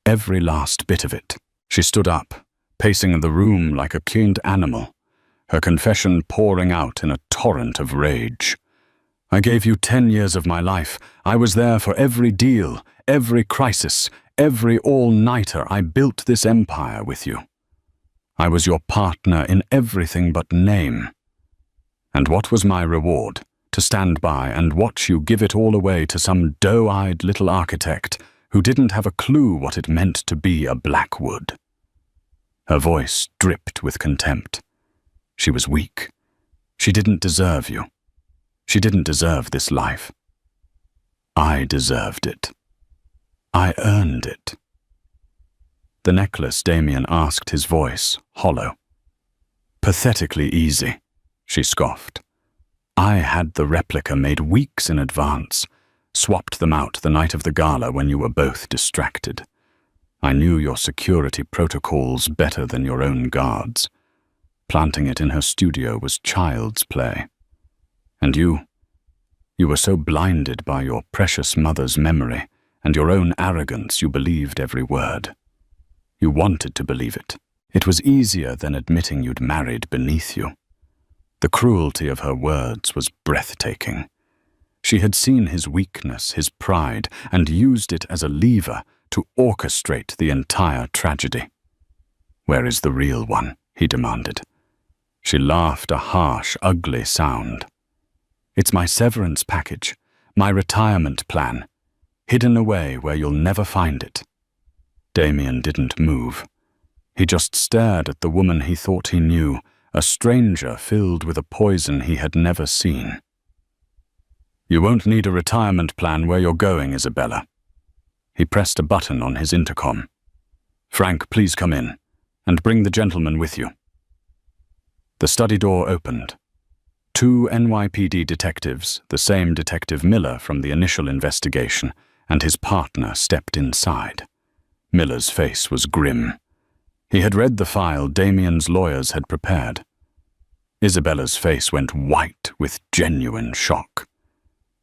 Every last bit of it." She stood up, pacing the room like a chained animal, her confession pouring out in a torrent of rage. "I gave you 10 years of my life. I was there for every deal, every crisis, every all-nighter. I built this empire with you. I was your partner in everything but name. And what was my reward? To stand by and watch you give it all away to some doe-eyed little architect who didn't have a clue what it meant to be a Blackwood. Her voice dripped with contempt. She was weak. She didn't deserve you. She didn't deserve this life. I deserved it. I earned it. The necklace, Damien asked, his voice hollow. Pathetically easy, she scoffed. I had the replica made weeks in advance, swapped them out the night of the gala when you were both distracted. I knew your security protocols better than your own guards. Planting it in her studio was child's play. And you were so blinded by your precious mother's memory and your own arrogance you believed every word. You wanted to believe it. It was easier than admitting you'd married beneath you. The cruelty of her words was breathtaking. She had seen his weakness, his pride, and used it as a lever to orchestrate the entire tragedy. Where is the real one? He demanded. She laughed a harsh, ugly sound. It's my severance package, my retirement plan, hidden away where you'll never find it. Damien didn't move. He just stared at the woman he thought he knew, a stranger filled with a poison he had never seen. You won't need a retirement plan where you're going, Isabella. He pressed a button on his intercom. Frank, please come in, and bring the gentleman with you. The study door opened. 2 NYPD detectives, the same Detective Miller from the initial investigation, and his partner stepped inside. Miller's face was grim. He had read the file Damien's lawyers had prepared. Isabella's face went white with genuine shock.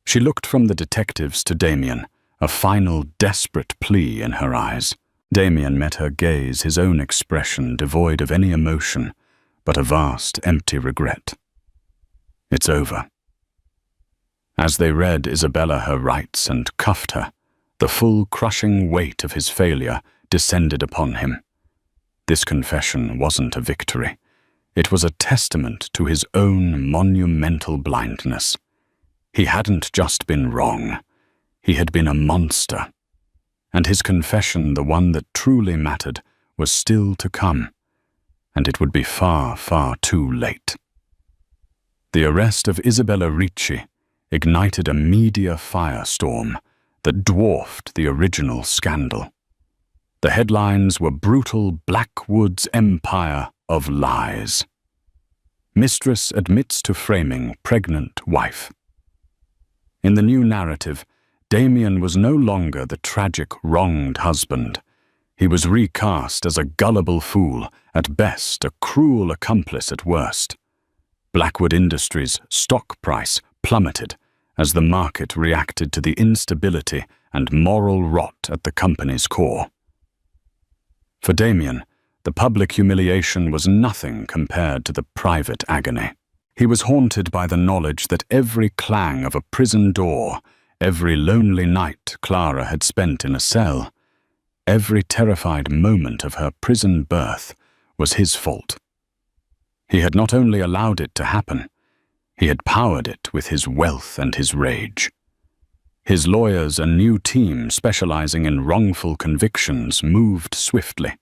She looked from the detectives to Damien, a final desperate plea in her eyes. Damien met her gaze, his own expression devoid of any emotion, but a vast, empty regret. It's over. As they read Isabella her rights and cuffed her, the full crushing weight of his failure descended upon him. This confession wasn't a victory. It was a testament to his own monumental blindness. He hadn't just been wrong. He had been a monster. And his confession, the one that truly mattered, was still to come. And it would be far, far too late. The arrest of Isabella Ricci ignited a media firestorm that dwarfed the original scandal. The headlines were brutal Blackwood's empire of lies. Mistress admits to framing pregnant wife. In the new narrative, Damien was no longer the tragic wronged husband. He was recast as a gullible fool, at best a cruel accomplice at worst. Blackwood Industries' stock price plummeted as the market reacted to the instability and moral rot at the company's core. For Damien, the public humiliation was nothing compared to the private agony. He was haunted by the knowledge that every clang of a prison door, every lonely night Clara had spent in a cell, every terrified moment of her prison birth was his fault. He had not only allowed it to happen, he had powered it with his wealth and his rage. His lawyers, a new team specializing in wrongful convictions, moved swiftly.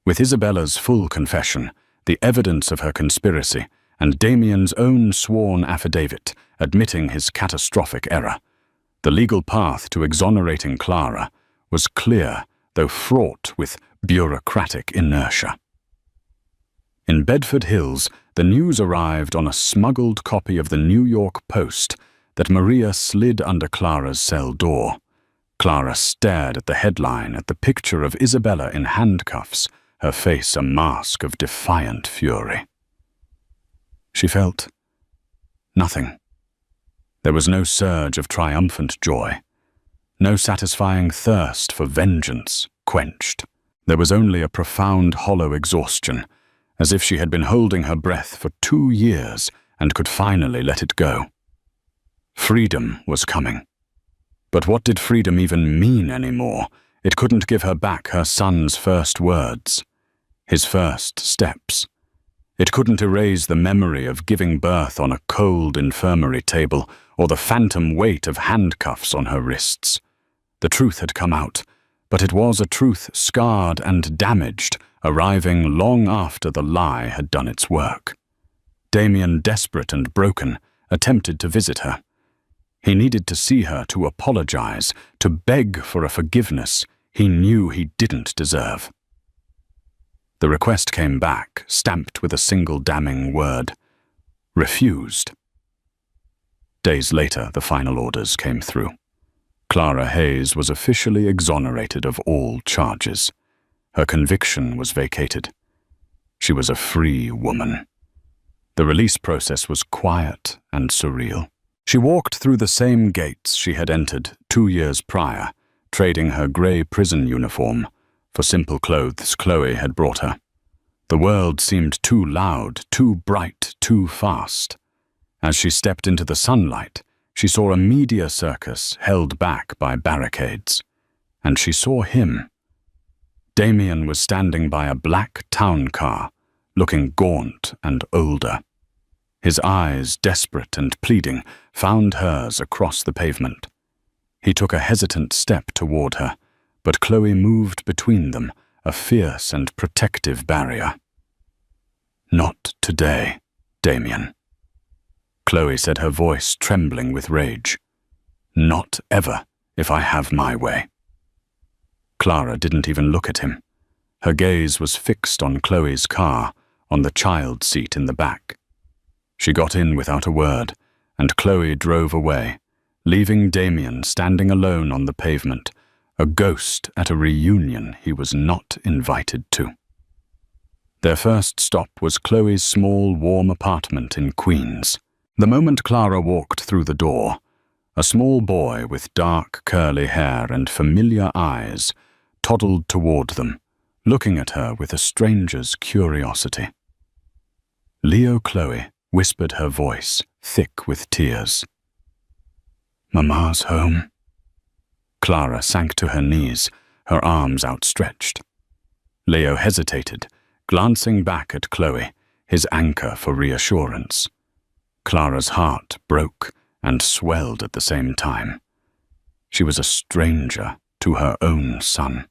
With Isabella's full confession, the evidence of her conspiracy, and Damien's own sworn affidavit admitting his catastrophic error, the legal path to exonerating Clara was clear, though fraught with bureaucratic inertia. In Bedford Hills, the news arrived on a smuggled copy of the New York Post that Maria slid under Clara's cell door. Clara stared at the headline, at the picture of Isabella in handcuffs, her face a mask of defiant fury. She felt nothing. There was no surge of triumphant joy, no satisfying thirst for vengeance quenched. There was only a profound, hollow exhaustion, as if she had been holding her breath for 2 years and could finally let it go. Freedom was coming. But what did freedom even mean anymore? It couldn't give her back her son's first words, his first steps. It couldn't erase the memory of giving birth on a cold infirmary table or the phantom weight of handcuffs on her wrists. The truth had come out, but it was a truth scarred and damaged, arriving long after the lie had done its work. Damien, desperate and broken, attempted to visit her. He needed to see her to apologize, to beg for a forgiveness he knew he didn't deserve. The request came back, stamped with a single damning word: refused. Days later, the final orders came through. Clara Hayes was officially exonerated of all charges. Her conviction was vacated. She was a free woman. The release process was quiet and surreal. She walked through the same gates she had entered 2 years prior, trading her grey prison uniform for simple clothes Chloe had brought her. The world seemed too loud, too bright, too fast. As she stepped into the sunlight, she saw a media circus held back by barricades. And she saw him. Damien was standing by a black town car, looking gaunt and older. His eyes, desperate and pleading, found hers across the pavement. He took a hesitant step toward her, but Chloe moved between them, a fierce and protective barrier. "Not today, Damien," Chloe said, her voice trembling with rage. "Not ever, if I have my way." Clara didn't even look at him. Her gaze was fixed on Chloe's car, on the child seat in the back. She got in without a word, and Chloe drove away, leaving Damien standing alone on the pavement, a ghost at a reunion he was not invited to. Their first stop was Chloe's small, warm apartment in Queens. The moment Clara walked through the door, a small boy with dark, curly hair and familiar eyes toddled toward them, looking at her with a stranger's curiosity. "Leo, Chloe," whispered her voice, thick with tears. "Mama's home." Clara sank to her knees, her arms outstretched. Leo hesitated, glancing back at Chloe, his anchor for reassurance. Clara's heart broke and swelled at the same time. She was a stranger to her own son.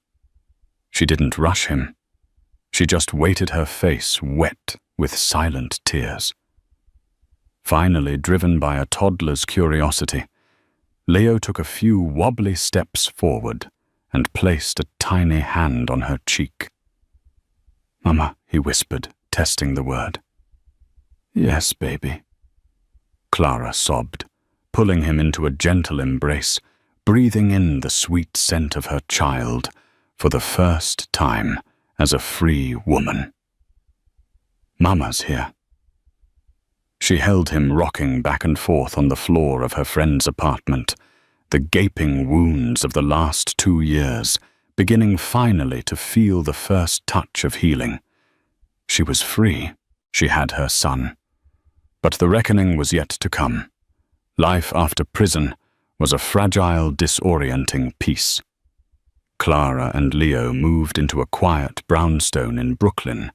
She didn't rush him. She just waited, her face wet with silent tears. Finally, driven by a toddler's curiosity, Leo took a few wobbly steps forward and placed a tiny hand on her cheek. "Mama," he whispered, testing the word. "Yes, baby." Clara sobbed, pulling him into a gentle embrace, breathing in the sweet scent of her child for the first time as a free woman. "Mama's here." She held him, rocking back and forth on the floor of her friend's apartment, the gaping wounds of the last 2 years beginning finally to feel the first touch of healing. She was free. She had her son. But the reckoning was yet to come. Life after prison was a fragile, disorienting piece. Clara and Leo moved into a quiet brownstone in Brooklyn,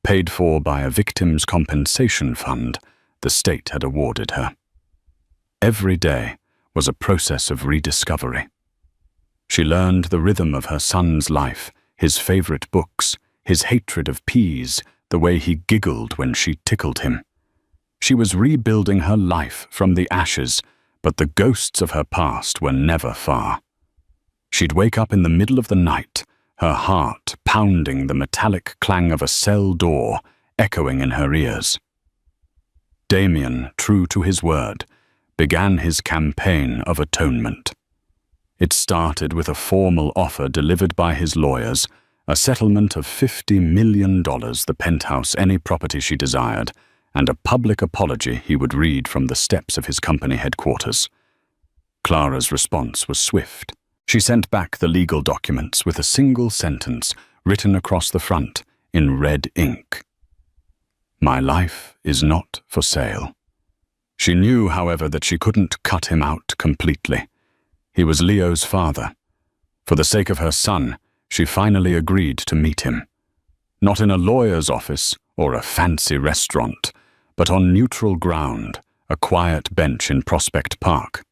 paid for by a victims' compensation fund the state had awarded her. Every day was a process of rediscovery. She learned the rhythm of her son's life, his favorite books, his hatred of peas, the way he giggled when she tickled him. She was rebuilding her life from the ashes, but the ghosts of her past were never far. She'd wake up in the middle of the night, her heart pounding, the metallic clang of a cell door echoing in her ears. Damien, true to his word, began his campaign of atonement. It started with a formal offer delivered by his lawyers, a settlement of $50 million, the penthouse, any property she desired, and a public apology he would read from the steps of his company headquarters. Clara's response was swift. She sent back the legal documents with a single sentence written across the front in red ink. "My life is not for sale." She knew, however, that she couldn't cut him out completely. He was Leo's father. For the sake of her son, she finally agreed to meet him. Not in a lawyer's office or a fancy restaurant, but on neutral ground, a quiet bench in Prospect Park.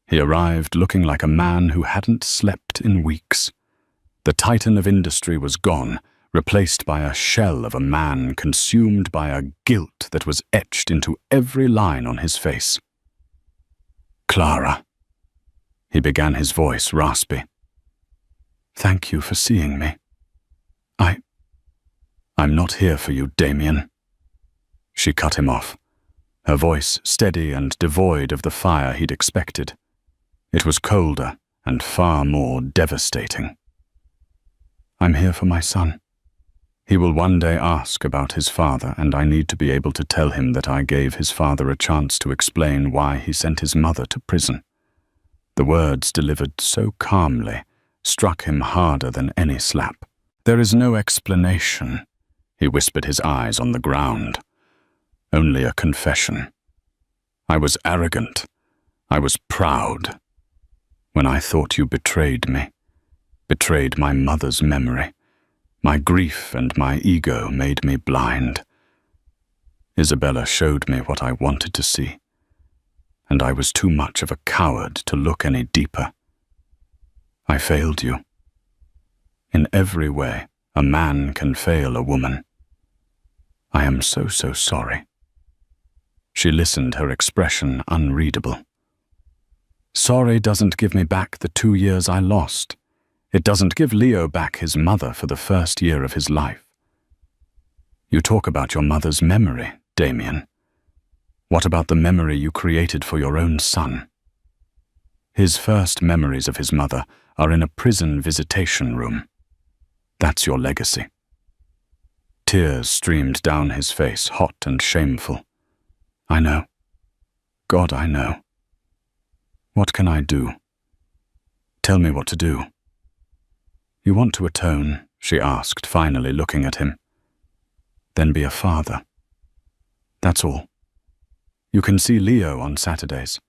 He arrived looking like a man who hadn't slept in weeks. The titan of industry was gone, replaced by a shell of a man consumed by a guilt that was etched into every line on his face. "Clara," he began, his voice raspy. "Thank you for seeing me. I'm not here for you, Damien." She cut him off, her voice steady and devoid of the fire he'd expected. It was colder and far more devastating. "I'm here for my son. He will one day ask about his father, and I need to be able to tell him that I gave his father a chance to explain why he sent his mother to prison." The words, delivered so calmly, struck him harder than any slap. "There is no explanation," he whispered, his eyes on the ground. "Only a confession. I was arrogant. I was proud. When I thought you betrayed me, betrayed my mother's memory, my grief and my ego made me blind. Isabella showed me what I wanted to see, and I was too much of a coward to look any deeper. I failed you. In every way, a man can fail a woman. I am so sorry." She listened, her expression unreadable. "Sorry doesn't give me back the 2 years I lost. It doesn't give Leo back his mother for the first year of his life. You talk about your mother's memory, Damien. What about the memory you created for your own son? His first memories of his mother are in a prison visitation room. That's your legacy." Tears streamed down his face, hot and shameful. "I know. God, I know. What can I do? Tell me what to do." "You want to atone?" she asked, finally looking at him. "Then be a father. That's all. You can see Leo on Saturdays.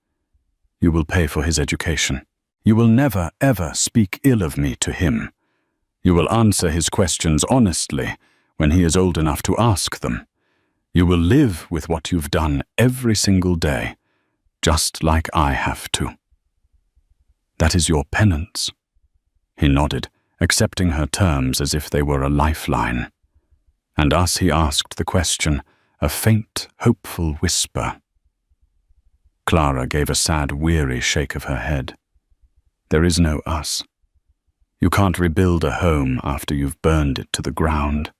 You will pay for his education. You will never, ever speak ill of me to him. You will answer his questions honestly when he is old enough to ask them. You will live with what you've done every single day, just like I have to. That is your penance." He nodded, accepting her terms as if they were a lifeline. And as he asked the question, a faint, hopeful whisper. Clara gave a sad, weary shake of her head. "There is no us. You can't rebuild a home after you've burned it to the ground.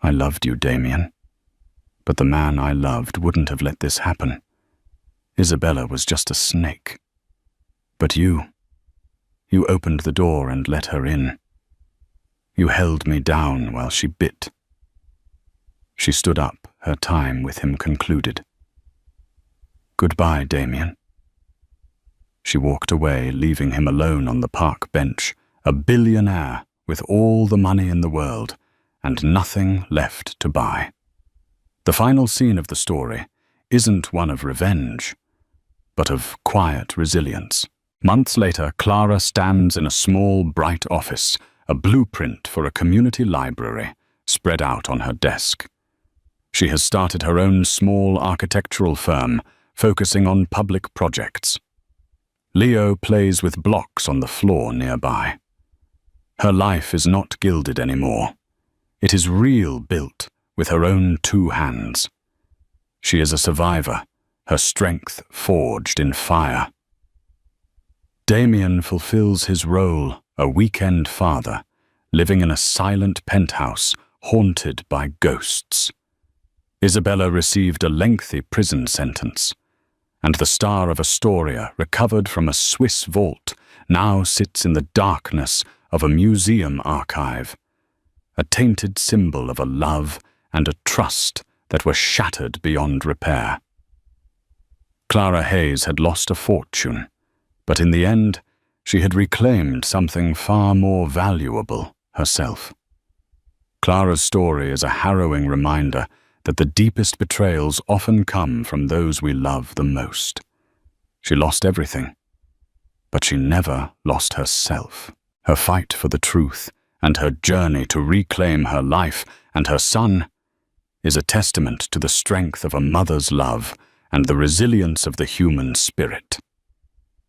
I loved you, Damien, but the man I loved wouldn't have let this happen. Isabella was just a snake. But you opened the door and let her in. You held me down while she bit." She stood up, her time with him concluded. "Goodbye, Damien." She walked away, leaving him alone on the park bench, a billionaire with all the money in the world and nothing left to buy. The final scene of the story isn't one of revenge, but of quiet resilience. Months later, Clara stands in a small, bright office, a blueprint for a community library spread out on her desk. She has started her own small architectural firm, focusing on public projects. Leo plays with blocks on the floor nearby. Her life is not gilded anymore. It is real, built with her own 2 hands. She is a survivor, her strength forged in fire. Damien fulfills his role, a weekend father, living in a silent penthouse haunted by ghosts. Isabella received a lengthy prison sentence, and the star of Astoria, recovered from a Swiss vault, now sits in the darkness of a museum archive, a tainted symbol of a love and a trust that were shattered beyond repair. Clara Hayes had lost a fortune, but in the end, she had reclaimed something far more valuable herself. Clara's story is a harrowing reminder that the deepest betrayals often come from those we love the most. She lost everything, but she never lost herself. Her fight for the truth and her journey to reclaim her life and her son is a testament to the strength of a mother's love and the resilience of the human spirit.